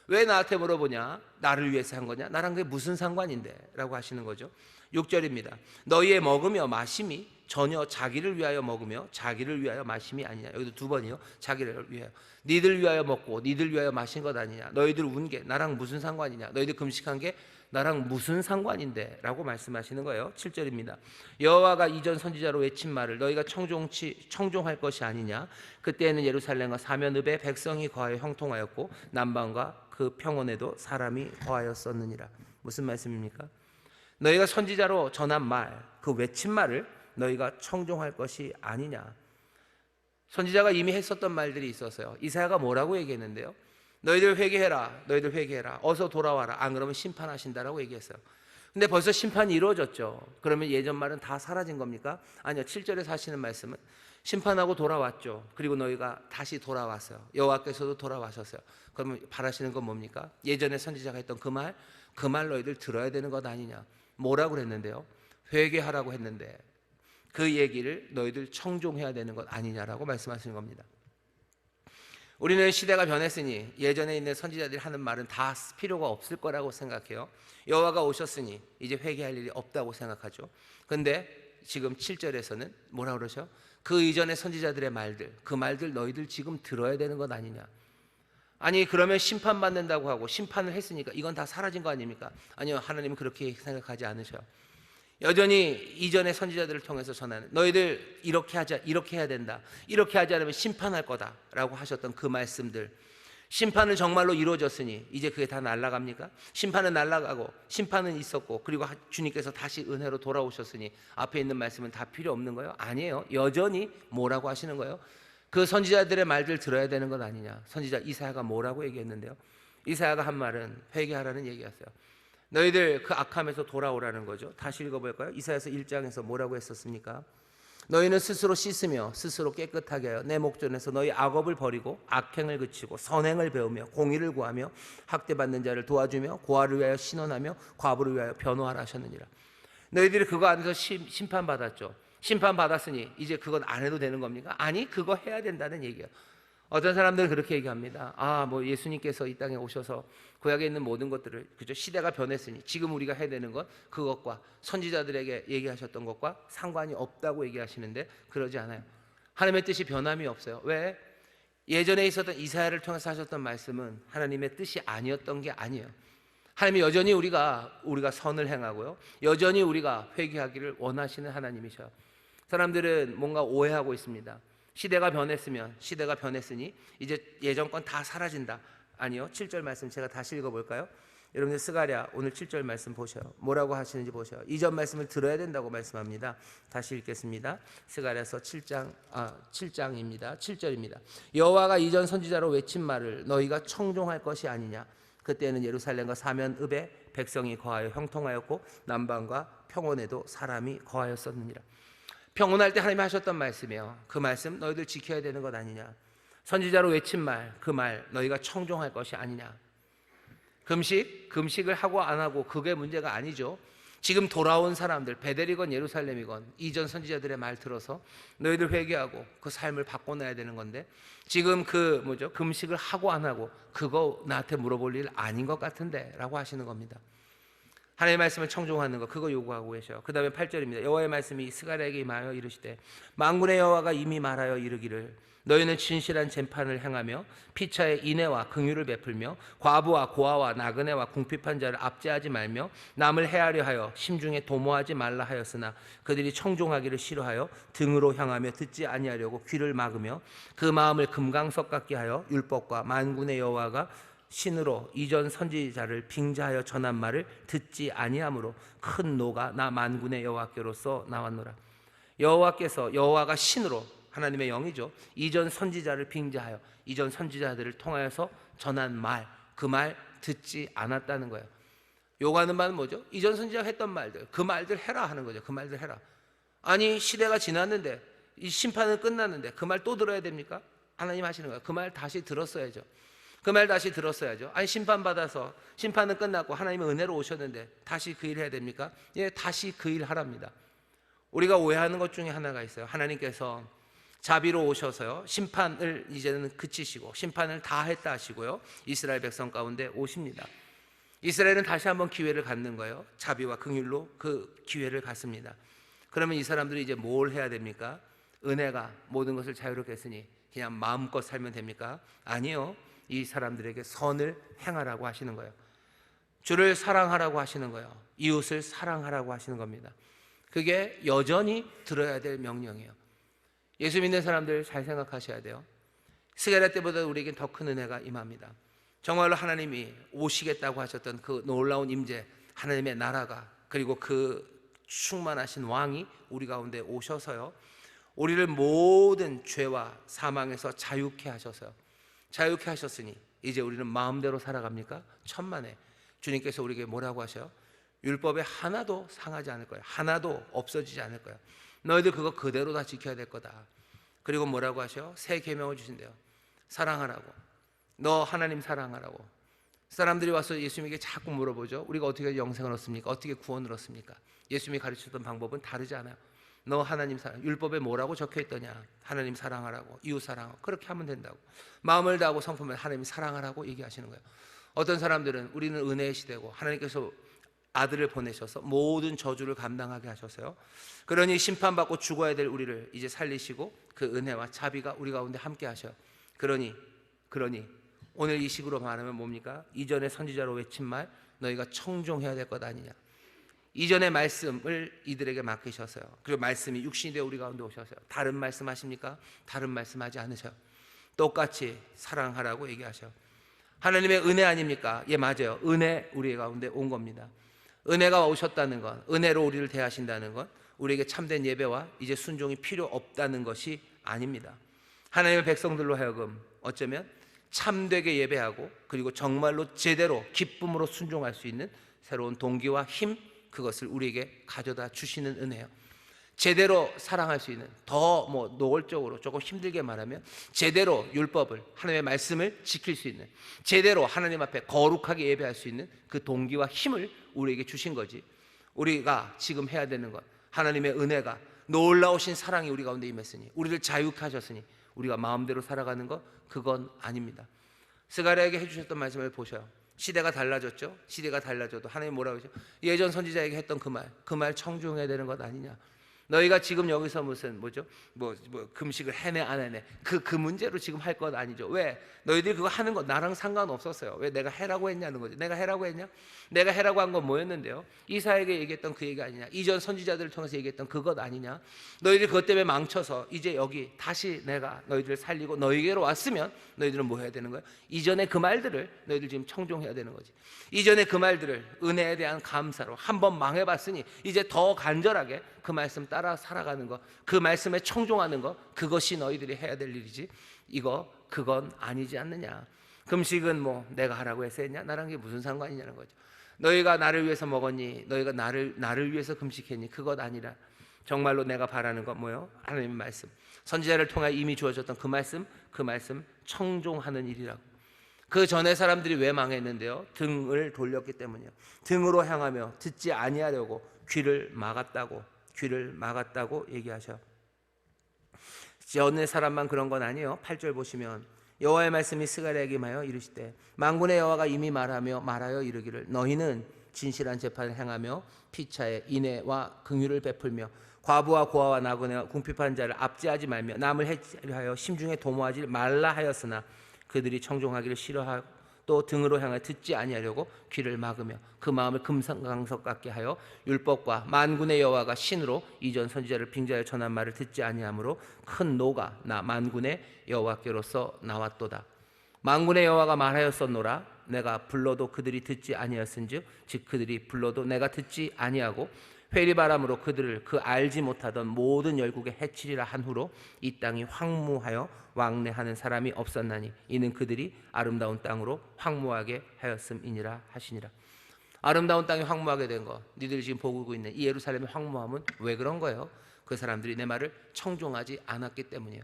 왜 나한테 물어보냐. 나를 위해서 한 거냐. 나랑 그게 무슨 상관인데 라고 하시는 거죠. 6절입니다. 너희의 먹으며 마심이 전혀 자기를 위하여 먹으며 자기를 위하여 마심이 아니냐. 여기도 두 번이요. 자기를 위하여. 니들 위하여 먹고 니들 위하여 마신 것 아니냐. 너희들 운 게 나랑 무슨 상관이냐. 너희들 금식한 게 나랑 무슨 상관인데 라고 말씀하시는 거예요. 7절입니다. 여호와가 이전 선지자로 외친 말을 너희가 청종할 것이 아니냐. 그때에는 예루살렘과 사면읍에 백성이 거하여 형통하였고 남방과 그 평원에도 사람이 거하였었느니라. 무슨 말씀입니까? 너희가 선지자로 전한 말, 그 외친 말을 너희가 청종할 것이 아니냐. 선지자가 이미 했었던 말들이 있었어요. 이사야가 뭐라고 얘기했는데요? 너희들 회개해라. 너희들 회개해라. 어서 돌아와라. 안 그러면 심판하신다라고 얘기했어요. 근데 벌써 심판이 이루어졌죠. 그러면 예전 말은 다 사라진 겁니까? 아니요. 7절에서 하시는 말씀은 심판하고 돌아왔죠. 그리고 너희가 다시 돌아왔어요. 여호와께서도 돌아와셨어요. 그러면 바라시는 건 뭡니까? 예전에 선지자가 했던 그 말 너희들 들어야 되는 것 아니냐. 뭐라고 그랬는데요? 회개하라고 했는데 그 얘기를 너희들 청종해야 되는 것 아니냐라고 말씀하시는 겁니다. 우리는 시대가 변했으니 예전에 있는 선지자들이 하는 말은 다 필요가 없을 거라고 생각해요. 여호와가 오셨으니 이제 회개할 일이 없다고 생각하죠. 근데 지금 7절에서는 뭐라 그러셔? 그 이전의 선지자들의 말들, 그 말들 너희들 지금 들어야 되는 것 아니냐. 아니 그러면 심판받는다고 하고 심판을 했으니까 이건 다 사라진 거 아닙니까? 아니요, 하나님은 그렇게 생각하지 않으셔요. 여전히 이전의 선지자들을 통해서 전하는 너희들 이렇게 하자, 이렇게 해야 된다, 이렇게 하지 않으면 심판할 거다라고 하셨던 그 말씀들, 심판은 정말로 이루어졌으니 이제 그게 다 날아갑니까? 심판은 날아가고 심판은 있었고 그리고 주님께서 다시 은혜로 돌아오셨으니 앞에 있는 말씀은 다 필요 없는 거예요? 아니에요. 여전히 뭐라고 하시는 거예요? 그 선지자들의 말들 들어야 되는 것 아니냐. 선지자 이사야가 뭐라고 얘기했는데요? 이사야가 한 말은 회개하라는 얘기였어요. 너희들 그 악함에서 돌아오라는 거죠. 다시 읽어볼까요? 이사야서 1장에서 뭐라고 했었습니까? 너희는 스스로 씻으며 스스로 깨끗하게 하여 내 목전에서 너희 악업을 버리고 악행을 그치고 선행을 배우며 공의를 구하며 학대받는 자를 도와주며 고아를 위하여 신원하며 과부를 위하여 변호하라 하셨느니라. 너희들이 그거 안에서 심판받았죠. 심판받았으니 이제 그건 안 해도 되는 겁니까? 아니, 그거 해야 된다는 얘기예요. 어떤 사람들은 그렇게 얘기합니다. 뭐 예수님께서 이 땅에 오셔서 구약에 있는 모든 것들을, 그죠? 시대가 변했으니 지금 우리가 해야 되는 건 그것과 선지자들에게 얘기하셨던 것과 상관이 없다고 얘기하시는데 그러지 않아요. 하나님의 뜻이 변함이 없어요. 왜? 예전에 있었던 이사야를 통해서 하셨던 말씀은 하나님의 뜻이 아니었던 게 아니에요. 하나님이 여전히 우리가 선을 행하고요, 여전히 우리가 회개하기를 원하시는 하나님이셔요. 사람들은 뭔가 오해하고 있습니다. 시대가 변했으니 이제 예전 건 다 사라진다. 아니요. 7절 말씀 제가 다시 읽어볼까요? 여러분들 스가랴 오늘 7절 말씀 보셔요. 뭐라고 하시는지 보셔요. 이전 말씀을 들어야 된다고 말씀합니다. 다시 읽겠습니다. 스가랴서 7장입니다. 7절입니다. 여호와가 이전 선지자로 외친 말을 너희가 청종할 것이 아니냐. 그때는 예루살렘과 사면읍에 백성이 거하여 형통하였고 남방과 평원에도 사람이 거하였었느니라. 평온할 때 하나님이 하셨던 말씀이에요. 그 말씀 너희들 지켜야 되는 것 아니냐. 선지자로 외친 말, 그 말 너희가 청종할 것이 아니냐. 금식을 하고 안 하고 그게 문제가 아니죠. 지금 돌아온 사람들, 베델이건 예루살렘이건 이전 선지자들의 말 들어서 너희들 회개하고 그 삶을 바꿔놔야 되는 건데 지금 금식을 하고 안 하고 그거 나한테 물어볼 일 아닌 것 같은데 라고 하시는 겁니다. 하나님의 말씀을 청종하는 거, 그거 요구하고 계셔요. 그 다음에 8절입니다. 여호와의 말씀이 스가랴에게 임하여 이르시되 만군의 여호와가 이미 말하여 이르기를 너희는 진실한 재판을 행하며 피차에 인애와 긍휼을 베풀며 과부와 고아와 나그네와 궁핍한 자를 압제하지 말며 남을 해하려 하여 심중에 도모하지 말라 하였으나 그들이 청종하기를 싫어하여 등으로 향하며 듣지 아니하려고 귀를 막으며 그 마음을 금강석 같게 하여 율법과 만군의 여호와가 신으로 이전 선지자를 빙자하여 전한 말을 듣지 아니하므로 큰 노가 나 만군의 여호와께로서 나왔노라. 여호와가 신으로, 하나님의 영이죠, 이전 선지자를 빙자하여 이전 선지자들을 통하여서 전한 말, 그 말 듣지 않았다는 거예요. 요구하는 말은 뭐죠? 이전 선지자가 했던 말들, 그 말들 해라 하는 거죠. 그 말들 해라. 아니 시대가 지났는데 이 심판은 끝났는데 그 말 또 들어야 됩니까? 하나님 하시는 거예요. 그 말 다시 들었어야죠. 그 말 다시 들었어야죠. 아니 심판받아서 심판은 끝났고 하나님은 은혜로 오셨는데 다시 그 일 해야 됩니까? 예, 다시 그 일 하랍니다. 우리가 오해하는 것 중에 하나가 있어요. 하나님께서 자비로 오셔서요 심판을 이제는 그치시고 심판을 다 했다 하시고요 이스라엘 백성 가운데 오십니다. 이스라엘은 다시 한번 기회를 갖는 거예요. 자비와 긍휼로 그 기회를 갖습니다. 그러면 이 사람들이 이제 뭘 해야 됩니까? 은혜가 모든 것을 자유롭게 했으니 그냥 마음껏 살면 됩니까? 아니요. 이 사람들에게 선을 행하라고 하시는 거예요. 주를 사랑하라고 하시는 거예요. 이웃을 사랑하라고 하시는 겁니다. 그게 여전히 들어야 될 명령이에요. 예수 믿는 사람들 잘 생각하셔야 돼요. 스가랴 때보다 우리에겐 더 큰 은혜가 임합니다. 정말로 하나님이 오시겠다고 하셨던 그 놀라운 임재, 하나님의 나라가, 그리고 그 충만하신 왕이 우리 가운데 오셔서요 우리를 모든 죄와 사망에서 자유케 하셔서요 자유케 하셨으니 이제 우리는 마음대로 살아갑니까? 천만에 주님께서 우리에게 뭐라고 하셔요? 율법에 하나도 상하지 않을 거야. 하나도 없어지지 않을 거야. 너희들 그거 그대로 다 지켜야 될 거다. 그리고 뭐라고 하셔? 새 계명을 주신대요. 사랑하라고. 너 하나님 사랑하라고. 사람들이 와서 예수님에게 자꾸 물어보죠. 우리가 어떻게 영생을 얻습니까? 어떻게 구원을 얻습니까? 예수님이 가르쳤던 방법은 다르지 않아요. 너 하나님 사랑. 율법에 뭐라고 적혀 있더냐? 하나님 사랑하라고, 이웃 사랑하고. 그렇게 하면 된다고. 마음을 다하고 성품을 하나님 사랑하라고 얘기하시는 거예요. 어떤 사람들은 우리는 은혜의 시대고 하나님께서 아들을 보내셔서 모든 저주를 감당하게 하셔서요 그러니 심판받고 죽어야 될 우리를 이제 살리시고 그 은혜와 자비가 우리 가운데 함께 하셔요. 그러니 오늘 이 식으로 말하면 뭡니까? 이전에 선지자로 외친 말 너희가 청종해야 될 것 아니냐. 이전의 말씀을 이들에게 맡기셔서요 그리고 말씀이 육신이 되어 우리 가운데 오셔서요 다른 말씀 하십니까? 다른 말씀 하지 않으셔요. 똑같이 사랑하라고 얘기하셔요. 하나님의 은혜 아닙니까? 예, 맞아요. 은혜 우리 가운데 온 겁니다. 은혜가 오셨다는 것, 은혜로 우리를 대하신다는 것, 우리에게 참된 예배와 이제 순종이 필요 없다는 것이 아닙니다. 하나님의 백성들로 하여금 어쩌면 참되게 예배하고 그리고 정말로 제대로 기쁨으로 순종할 수 있는 새로운 동기와 힘, 그것을 우리에게 가져다 주시는 은혜예요. 제대로 사랑할 수 있는, 더 노골적으로 조금 힘들게 말하면 제대로 율법을, 하나님의 말씀을 지킬 수 있는, 제대로 하나님 앞에 거룩하게 예배할 수 있는 그 동기와 힘을 우리에게 주신 거지. 우리가 지금 해야 되는 것, 하나님의 은혜가, 놀라우신 사랑이 우리 가운데 임했으니, 우리를 자유케 하셨으니 우리가 마음대로 살아가는 것, 그건 아닙니다. 스가랴에게 해주셨던 말씀을 보셔요. 시대가 달라졌죠. 시대가 달라져도 하나님 뭐라고 하죠? 예전 선지자에게 했던 그 말 청중해야 되는 것 아니냐. 너희가 지금 여기서 무슨 금식을 해내 안 해내 그 문제로 지금 할 것 아니죠. 왜? 너희들이 그거 하는 거 나랑 상관없었어요. 왜? 내가 해라고 했냐는 거지. 내가 해라고 했냐? 내가 해라고 한 건 뭐였는데요? 이사에게 얘기했던 그 얘기 아니냐? 이전 선지자들을 통해서 얘기했던 그것 아니냐? 너희들이 그것 때문에 망쳐서 이제 여기 다시 내가 너희들을 살리고 너희에게로 왔으면 너희들은 뭐 해야 되는 거야? 이전의 그 말들을 너희들 지금 청종해야 되는 거지. 이전의 그 말들을 은혜에 대한 감사로 한번 망해봤으니 이제 더 간절하게 그 말씀 따라 살아가는 것, 그 말씀에 청종하는 것, 그것이 너희들이 해야 될 일이지. 그건 아니지 않느냐. 금식은 내가 하라고 해서 했냐? 나랑 그게 무슨 상관이냐는 거죠. 너희가 나를 위해서 먹었니? 너희가 나를 위해서 금식했니? 그것 아니라 정말로 내가 바라는 건 뭐예요? 하나님의 말씀, 선지자를 통해 이미 주어졌던 그 말씀 청종하는 일이라고. 그 전에 사람들이 왜 망했는데요? 등을 돌렸기 때문이에요. 등으로 향하며 듣지 아니하려고 귀를 막았다고 얘기하셔. 전에 사람만 그런 건 아니에요. 8절 보시면 여호와의 말씀이 스가랴에게 임하여 이르시되 만군의 여호와가 이미 말하여 이르기를 너희는 진실한 재판을 행하며 피차에 인애와 긍휼을 베풀며 과부와 고아와 나그네와 궁핍한 자를 압제하지 말며 남을 해치려 하여 심중에 도모하지 말라 하였으나 그들이 청종하기를 싫어하고 또 등으로 향해 듣지 아니하려고 귀를 막으며 그 마음을 금강석 같게 하여 율법과 만군의 여호와가 신으로 이전 선지자를 빙자하여 전한 말을 듣지 아니하므로 큰 노가 나 만군의 여호와께로서 나왔도다. 만군의 여호와가 말하였었노라. 내가 불러도 그들이 듣지 아니하였은즉 즉 그들이 불러도 내가 듣지 아니하고 회리바람으로 그들을 그 알지 못하던 모든 열국에 해치리라 한 후로 이 땅이 황무하여 왕래하는 사람이 없었나니 이는 그들이 아름다운 땅으로 황무하게 하였음이니라 하시니라. 아름다운 땅이 황무하게 된 거, 니들이 지금 보고 있는 이 예루살렘의 황무함은 왜 그런 거예요? 그 사람들이 내 말을 청종하지 않았기 때문이에요.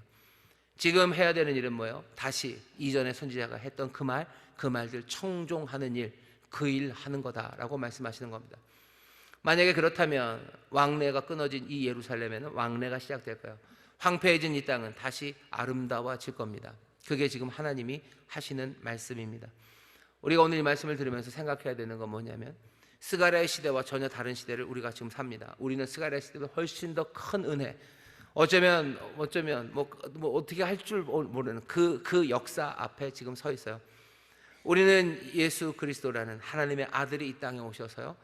지금 해야 되는 일은 뭐예요? 다시 이전에 선지자가 했던 그 말들 청종하는 일, 그 일 하는 거다라고 말씀하시는 겁니다. 만약에 그렇다면 왕래가 끊어진 이 예루살렘에는 왕래가 시작될 거예요. 황폐해진 이 땅은 다시 아름다워질 겁니다. 그게 지금 하나님이 하시는 말씀입니다. 우리가 오늘 이 말씀을 들으면서 생각해야 되는 건 뭐냐면, 스가랴의 시대와 전혀 다른 시대를 우리가 지금 삽니다. 우리는 스가랴의 시대보다 훨씬 더 큰 은혜, 어쩌면 뭐 어떻게 할 줄 모르는 그 역사 앞에 지금 서 있어요. 우리는 예수 그리스도라는 하나님의 아들이 이 땅에 오셔서요,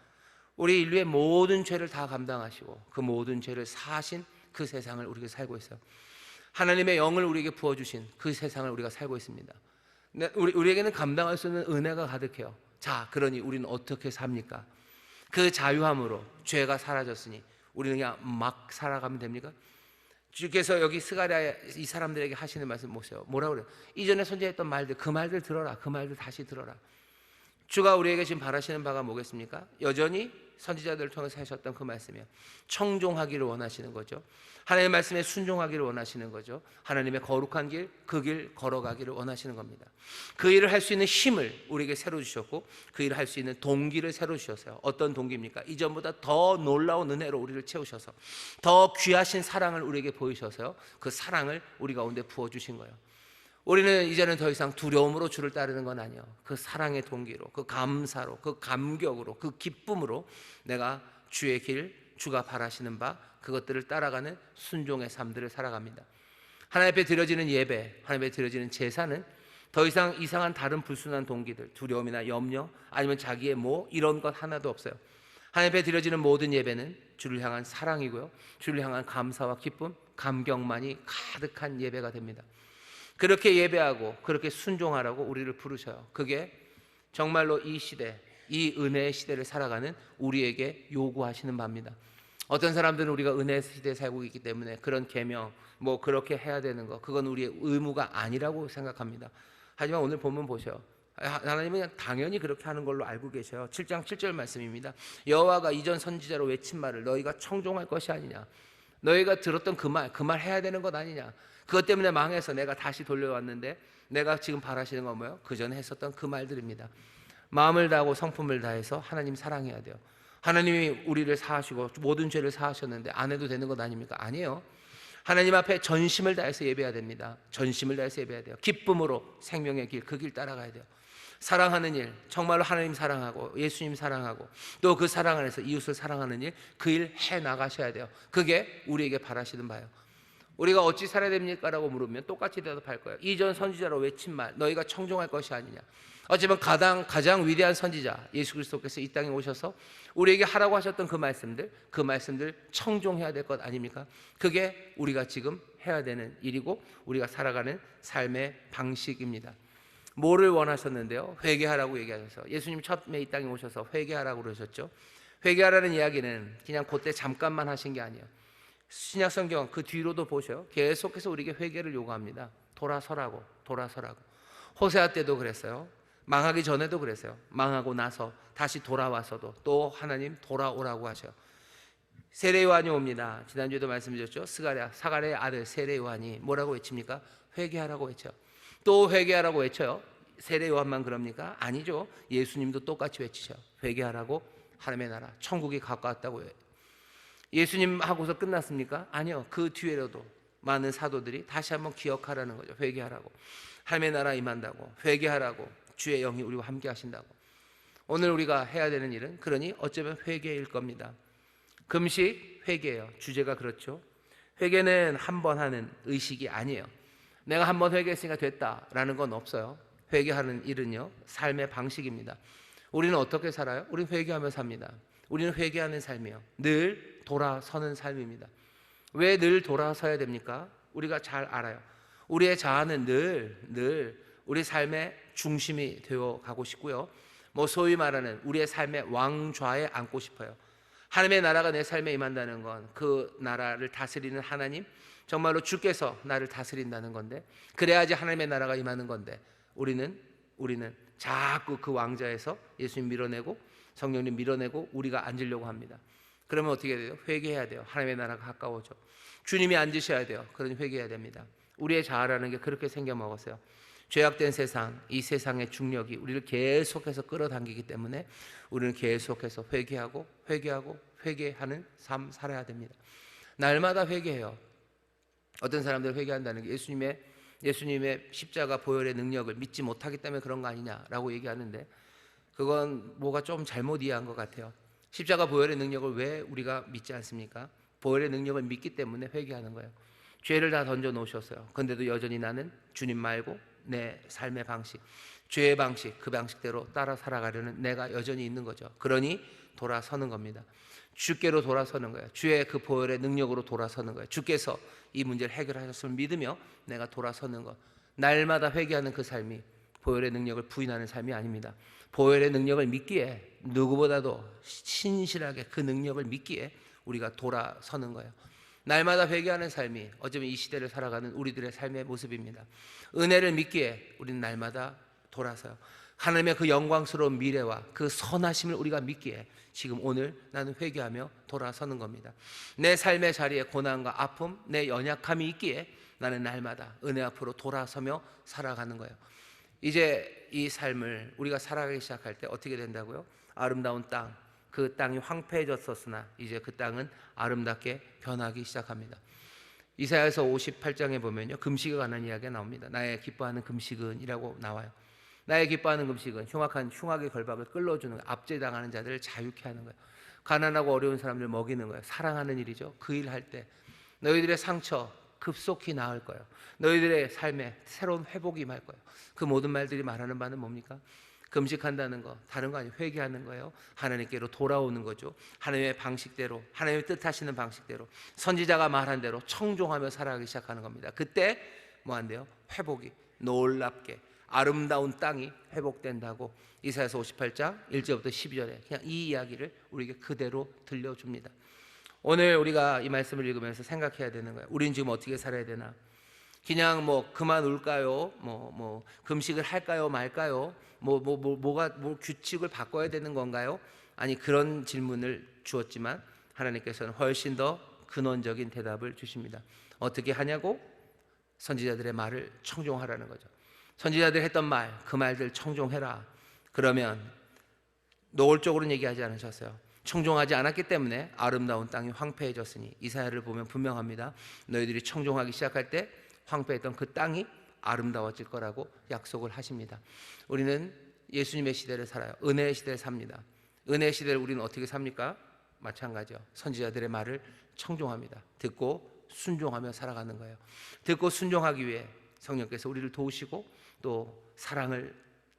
우리 인류의 모든 죄를 다 감당하시고 그 모든 죄를 사하신 그 세상을 우리가 살고 있어요. 하나님의 영을 우리에게 부어주신 그 세상을 우리가 살고 있습니다. 우리에게는 감당할 수 있는 은혜가 가득해요. 자, 그러니 우리는 어떻게 삽니까? 그 자유함으로 죄가 사라졌으니 우리는 그냥 막 살아가면 됩니까? 주께서 여기 스가랴 이 사람들에게 하시는 말씀 보세요. 뭐라고 그래요? 이전에 선지했던 말들, 그 말들 들어라. 그 말들 다시 들어라. 주가 우리에게 지금 바라시는 바가 뭐겠습니까? 여전히 선지자들을 통해서 하셨던 그 말씀이에요. 청종하기를 원하시는 거죠. 하나님의 말씀에 순종하기를 원하시는 거죠. 하나님의 거룩한 길, 그 길 걸어가기를 원하시는 겁니다. 그 일을 할 수 있는 힘을 우리에게 새로 주셨고, 그 일을 할 수 있는 동기를 새로 주셨어요. 어떤 동기입니까? 이전보다 더 놀라운 은혜로 우리를 채우셔서, 더 귀하신 사랑을 우리에게 보이셔서요, 그 사랑을 우리 가운데 부어주신 거예요. 우리는 이제는 더 이상 두려움으로 주를 따르는 건 아니에요. 그 사랑의 동기로, 그 감사로, 그 감격으로, 그 기쁨으로 내가 주의 길, 주가 바라시는 바 그것들을 따라가는 순종의 삶들을 살아갑니다. 하나님 앞에 드려지는 예배, 하나님 앞에 드려지는 제사는 더 이상 이상한 다른 불순한 동기들, 두려움이나 염려, 아니면 자기의 이런 것 하나도 없어요. 하나님 앞에 드려지는 모든 예배는 주를 향한 사랑이고요, 주를 향한 감사와 기쁨, 감격만이 가득한 예배가 됩니다. 그렇게 예배하고 그렇게 순종하라고 우리를 부르셔요. 그게 정말로 이 시대, 이 은혜의 시대를 살아가는 우리에게 요구하시는 바입니다. 어떤 사람들은 우리가 은혜의 시대에 살고 있기 때문에 그런 계명, 그렇게 해야 되는 거, 그건 우리의 의무가 아니라고 생각합니다. 하지만 오늘 본문 보셔요. 하나님은 그냥 당연히 그렇게 하는 걸로 알고 계셔요. 7장 7절 말씀입니다. 여호와가 이전 선지자로 외친 말을 너희가 청종할 것이 아니냐, 너희가 들었던 그 말 해야 되는 것 아니냐, 그것 때문에 망해서 내가 다시 돌려왔는데 내가 지금 바라시는 건 뭐예요? 그 전에 했었던 그 말들입니다. 마음을 다하고 성품을 다해서 하나님 사랑해야 돼요. 하나님이 우리를 사하시고 모든 죄를 사하셨는데 안 해도 되는 것 아닙니까? 아니에요. 하나님 앞에 전심을 다해서 예배해야 됩니다. 전심을 다해서 예배해야 돼요. 기쁨으로 생명의 길, 그 길 따라가야 돼요. 사랑하는 일, 정말로 하나님 사랑하고 예수님 사랑하고 또 그 사랑 안에서 이웃을 사랑하는 일, 그 일 해나가셔야 돼요. 그게 우리에게 바라시는 바예요. 우리가 어찌 살아야 됩니까? 라고 물으면 똑같이 대답할 거예요. 이전 선지자로 외친 말, 너희가 청종할 것이 아니냐. 어쩌면 가장 위대한 선지자 예수 그리스도께서 이 땅에 오셔서 우리에게 하라고 하셨던 그 말씀들 청종해야 될 것 아닙니까? 그게 우리가 지금 해야 되는 일이고 우리가 살아가는 삶의 방식입니다. 뭐를 원하셨는데요? 회개하라고 얘기하셔서 예수님 처음에 이 땅에 오셔서 회개하라고 그러셨죠. 회개하라는 이야기는 그냥 그때 잠깐만 하신 게 아니에요. 신약 성경 그 뒤로도 보셔요. 계속해서 우리에게 회개를 요구합니다. 돌아서라고. 호세아 때도 그랬어요. 망하기 전에도 그랬어요. 망하고 나서 다시 돌아와서도 또 하나님 돌아오라고 하셔요. 세례 요한이 옵니다. 지난주에도 말씀드렸죠. 사가랴의 아들 세례 요한이 뭐라고 외칩니까? 회개하라고 외쳐요. 또 회개하라고 외쳐요. 세례 요한만 그럽니까? 아니죠. 예수님도 똑같이 외치셔요. 회개하라고, 하나님의 나라 천국이 가까웠다고. 예수님 하고서 끝났습니까? 아니요. 그 뒤에라도 많은 사도들이 다시 한번 기억하라는 거죠. 회개하라고, 하나님의 나라 임한다고, 회개하라고, 주의 영이 우리와 함께 하신다고. 오늘 우리가 해야 되는 일은 그러니 어쩌면 회개일 겁니다. 금식 회개예요. 주제가 그렇죠. 회개는 한 번 하는 의식이 아니에요. 내가 한 번 회개했으니까 됐다라는 건 없어요. 회개하는 일은요, 삶의 방식입니다. 우리는 어떻게 살아요? 우리는 회개하며 삽니다. 우리는 회개하는 삶이에요. 늘 돌아서는 삶입니다. 왜 늘 돌아서야 됩니까? 우리가 잘 알아요. 우리의 자아는 늘 우리 삶의 중심이 되어 가고 싶고요. 소위 말하는 우리의 삶의 왕좌에 앉고 싶어요. 하나님의 나라가 내 삶에 임한다는 건 그 나라를 다스리는 하나님, 정말로 주께서 나를 다스린다는 건데, 그래야지 하나님의 나라가 임하는 건데, 우리는 자꾸 그 왕좌에서 예수님 밀어내고 성령님 밀어내고 우리가 앉으려고 합니다. 그러면 어떻게 돼요? 회개해야 돼요. 하나님의 나라가 가까워져. 주님이 앉으셔야 돼요. 그러니 회개해야 됩니다. 우리의 자아라는 게 그렇게 생겨 먹었어요. 죄악된 세상, 이 세상의 중력이 우리를 계속해서 끌어당기기 때문에 우리는 계속해서 회개하고 회개하고 회개하는 삶 살아야 됩니다. 날마다 회개해요. 어떤 사람들은 회개한다는 게 예수님의 십자가 보혈의 능력을 믿지 못하기 때문에 그런 거 아니냐라고 얘기하는데, 그건 뭐가 좀 잘못 이해한 것 같아요. 십자가 보혈의 능력을 왜 우리가 믿지 않습니까? 보혈의 능력을 믿기 때문에 회개하는 거예요. 죄를 다 던져 놓으셨어요. 근데도 여전히 나는 주님 말고 내 삶의 방식, 죄의 방식, 그 방식대로 따라 살아가려는 내가 여전히 있는 거죠. 그러니 돌아서는 겁니다. 주께로 돌아서는 거예요. 주의 그 보혈의 능력으로 돌아서는 거예요. 주께서 이 문제를 해결하셨음을 믿으며 내가 돌아서는 것. 날마다 회개하는 그 삶이 보혈의 능력을 부인하는 삶이 아닙니다. 보혈의 능력을 믿기에, 누구보다도 신실하게 그 능력을 믿기에 우리가 돌아서는 거예요. 날마다 회개하는 삶이 어쩌면 이 시대를 살아가는 우리들의 삶의 모습입니다. 은혜를 믿기에 우리는 날마다 돌아서요. 하나님의 그 영광스러운 미래와 그 선하심을 우리가 믿기에 지금 오늘 나는 회개하며 돌아서는 겁니다. 내 삶의 자리에 고난과 아픔, 내 연약함이 있기에 나는 날마다 은혜 앞으로 돌아서며 살아가는 거예요. 이제 이 삶을 우리가 살아가기 시작할 때 어떻게 된다고요? 아름다운 땅, 그 땅이 황폐해졌었으나 이제 그 땅은 아름답게 변하기 시작합니다. 이사야서 58장에 보면요, 금식에 관한 이야기가 나옵니다. 나의 기뻐하는 금식은 이라고 나와요. 나의 기뻐하는 금식은 흉악의 결박을 끌어주는 거예요. 압제당하는 자들을 자유케 하는 거예요. 가난하고 어려운 사람들 먹이는 거예요. 사랑하는 일이죠. 그 일 할 때 너희들의 상처 급속히 나을 거예요. 너희들의 삶에 새로운 회복이 임할 거예요. 그 모든 말들이 말하는 바는 뭡니까? 금식한다는 거 다른 거 아니에요. 회개하는 거예요. 하나님께로 돌아오는 거죠. 하나님의 방식대로, 하나님의 뜻하시는 방식대로, 선지자가 말한 대로 청종하며 살아가기 시작하는 겁니다. 그때 뭐 한대요? 회복이 놀랍게 아름다운 땅이 회복된다고 이사야서 58장 1절부터 12절에 그냥 이 이야기를 우리에게 그대로 들려줍니다. 오늘 우리가 이 말씀을 읽으면서 생각해야 되는 거예요. 우리는 지금 어떻게 살아야 되나? 그냥 뭐 그만 울까요? 뭐 금식을 할까요? 말까요? 뭐가 규칙을 바꿔야 되는 건가요? 아니, 그런 질문을 주었지만 하나님께서는 훨씬 더 근원적인 대답을 주십니다. 어떻게 하냐고? 선지자들의 말을 청종하라는 거죠. 선지자들이 했던 말, 그 말들 청종해라. 그러면 노골적으로는 얘기하지 않으셨어요. 청종하지 않았기 때문에 아름다운 땅이 황폐해졌으니 이사야를 보면 분명합니다. 너희들이 청종하기 시작할 때 황폐했던 그 땅이 아름다워질 거라고 약속을 하십니다. 우리는 예수님의 시대를 살아요. 은혜의 시대를 삽니다. 은혜의 시대를 우리는 어떻게 삽니까? 마찬가지요. 선지자들의 말을 청종합니다. 듣고 순종하며 살아가는 거예요. 듣고 순종하기 위해 성령께서 우리를 도우시고 또 사랑을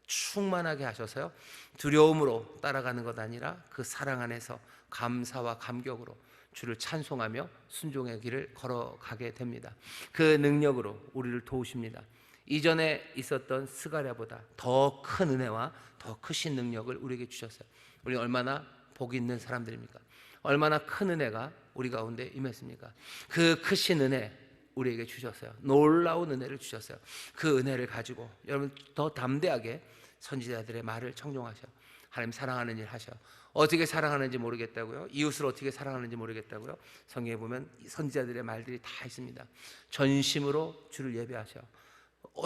충만하게 하셔서요, 두려움으로 따라가는 것 아니라 그 사랑 안에서 감사와 감격으로 주를 찬송하며 순종의 길을 걸어가게 됩니다. 그 능력으로 우리를 도우십니다. 이전에 있었던 스가랴보다 더 큰 은혜와 더 크신 능력을 우리에게 주셨어요. 우리 얼마나 복 있는 사람들입니까? 얼마나 큰 은혜가 우리 가운데 임했습니까? 그 크신 은혜 우리에게 주셨어요. 놀라운 은혜를 주셨어요. 그 은혜를 가지고 여러분 더 담대하게 선지자들의 말을 청종하셔. 하나님 사랑하는 일 하셔. 어떻게 사랑하는지 모르겠다고요? 이웃을 어떻게 사랑하는지 모르겠다고요? 성경에 보면 선지자들의 말들이 다 있습니다. 전심으로 주를 예배하셔.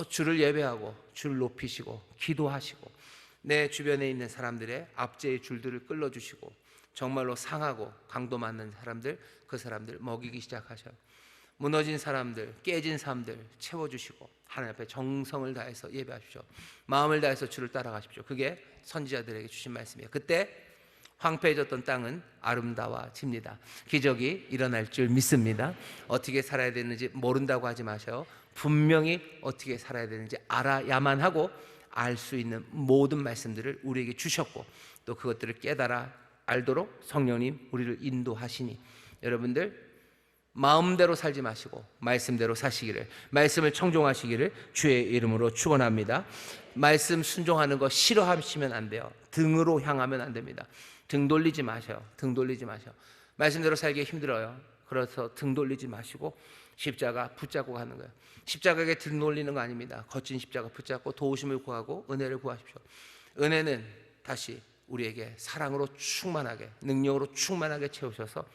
주를 예배하고 주를 높이시고 기도하시고 내 주변에 있는 사람들의 압제의 줄들을 끌어주시고 정말로 상하고 강도 맞는 사람들, 그 사람들 먹이기 시작하셔. 무너진 사람들, 깨진 사람들 채워주시고 하나님 앞에 정성을 다해서 예배하십시오. 마음을 다해서 주를 따라가십시오. 그게 선지자들에게 주신 말씀이에요. 그때 황폐해졌던 땅은 아름다워집니다. 기적이 일어날 줄 믿습니다. 어떻게 살아야 되는지 모른다고 하지 마셔요. 분명히 어떻게 살아야 되는지 알아야만 하고 알 수 있는 모든 말씀들을 우리에게 주셨고 또 그것들을 깨달아 알도록 성령님 우리를 인도하시니 여러분들 마음대로 살지 마시고 말씀대로 사시기를, 말씀을 청종하시기를 주의 이름으로 축원합니다. 말씀 순종하는 거 싫어하시면 안 돼요. 등으로 향하면 안 됩니다. 등 돌리지 마셔요. 등 돌리지 마셔. 말씀대로 살기 힘들어요. 그래서 등 돌리지 마시고 십자가 붙잡고 가는 거예요. 십자가에 등 돌리는 거 아닙니다. 거친 십자가 붙잡고 도우심을 구하고 은혜를 구하십시오. 은혜는 다시 우리에게 사랑으로 충만하게, 능력으로 충만하게 채우셔서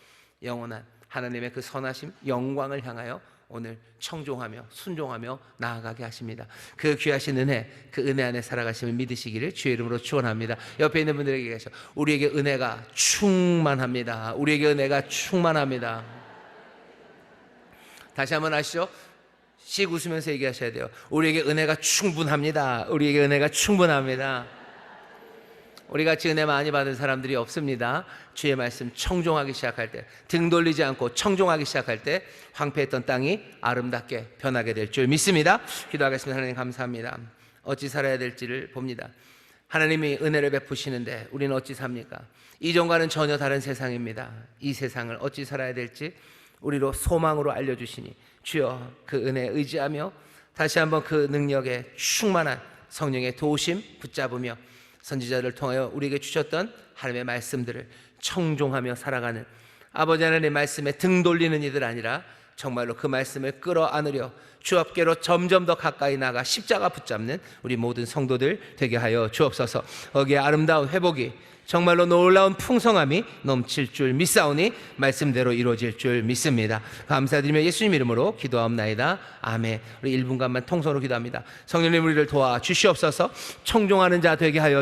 영원한 하나님의 그 선하심, 영광을 향하여 오늘 청종하며 순종하며 나아가게 하십니다. 그 귀하신 은혜, 그 은혜 안에 살아가심을 믿으시기를 주의 이름으로 축원합니다. 옆에 있는 분들에게 계셔, 우리에게 은혜가 충만합니다. 우리에게 은혜가 충만합니다. 다시 한번 하시죠. 씩 웃으면서 얘기하셔야 돼요. 우리에게 은혜가 충분합니다. 우리에게 은혜가 충분합니다. 우리 같이 은혜 많이 받은 사람들이 없습니다. 주의 말씀 청종하기 시작할 때, 등 돌리지 않고 청종하기 시작할 때 황폐했던 땅이 아름답게 변하게 될 줄 믿습니다. 기도하겠습니다. 하나님 감사합니다. 어찌 살아야 될지를 봅니다. 하나님이 은혜를 베푸시는데 우리는 어찌 삽니까? 이전과는 전혀 다른 세상입니다. 이 세상을 어찌 살아야 될지 우리로 소망으로 알려주시니 주여 그 은혜에 의지하며 다시 한번 그 능력에 충만한 성령의 도우심 붙잡으며 선지자를 통하여 우리에게 주셨던 하나님의 말씀들을 청종하며 살아가는 아버지 하나님의 말씀에 등 돌리는 이들 아니라 정말로 그 말씀을 끌어안으려 주 앞께로 점점 더 가까이 나가 십자가 붙잡는 우리 모든 성도들 되게 하여 주옵소서. 거기에 아름다운 회복이 정말로 놀라운 풍성함이 넘칠 줄 믿사오니 말씀대로 이루어질 줄 믿습니다. 감사드리며 예수님 이름으로 기도하옵나이다. 아멘. 우리 1분간만 통성으로 기도합니다. 성령님 우리를 도와 주시옵소서. 청종하는 자 되게 하여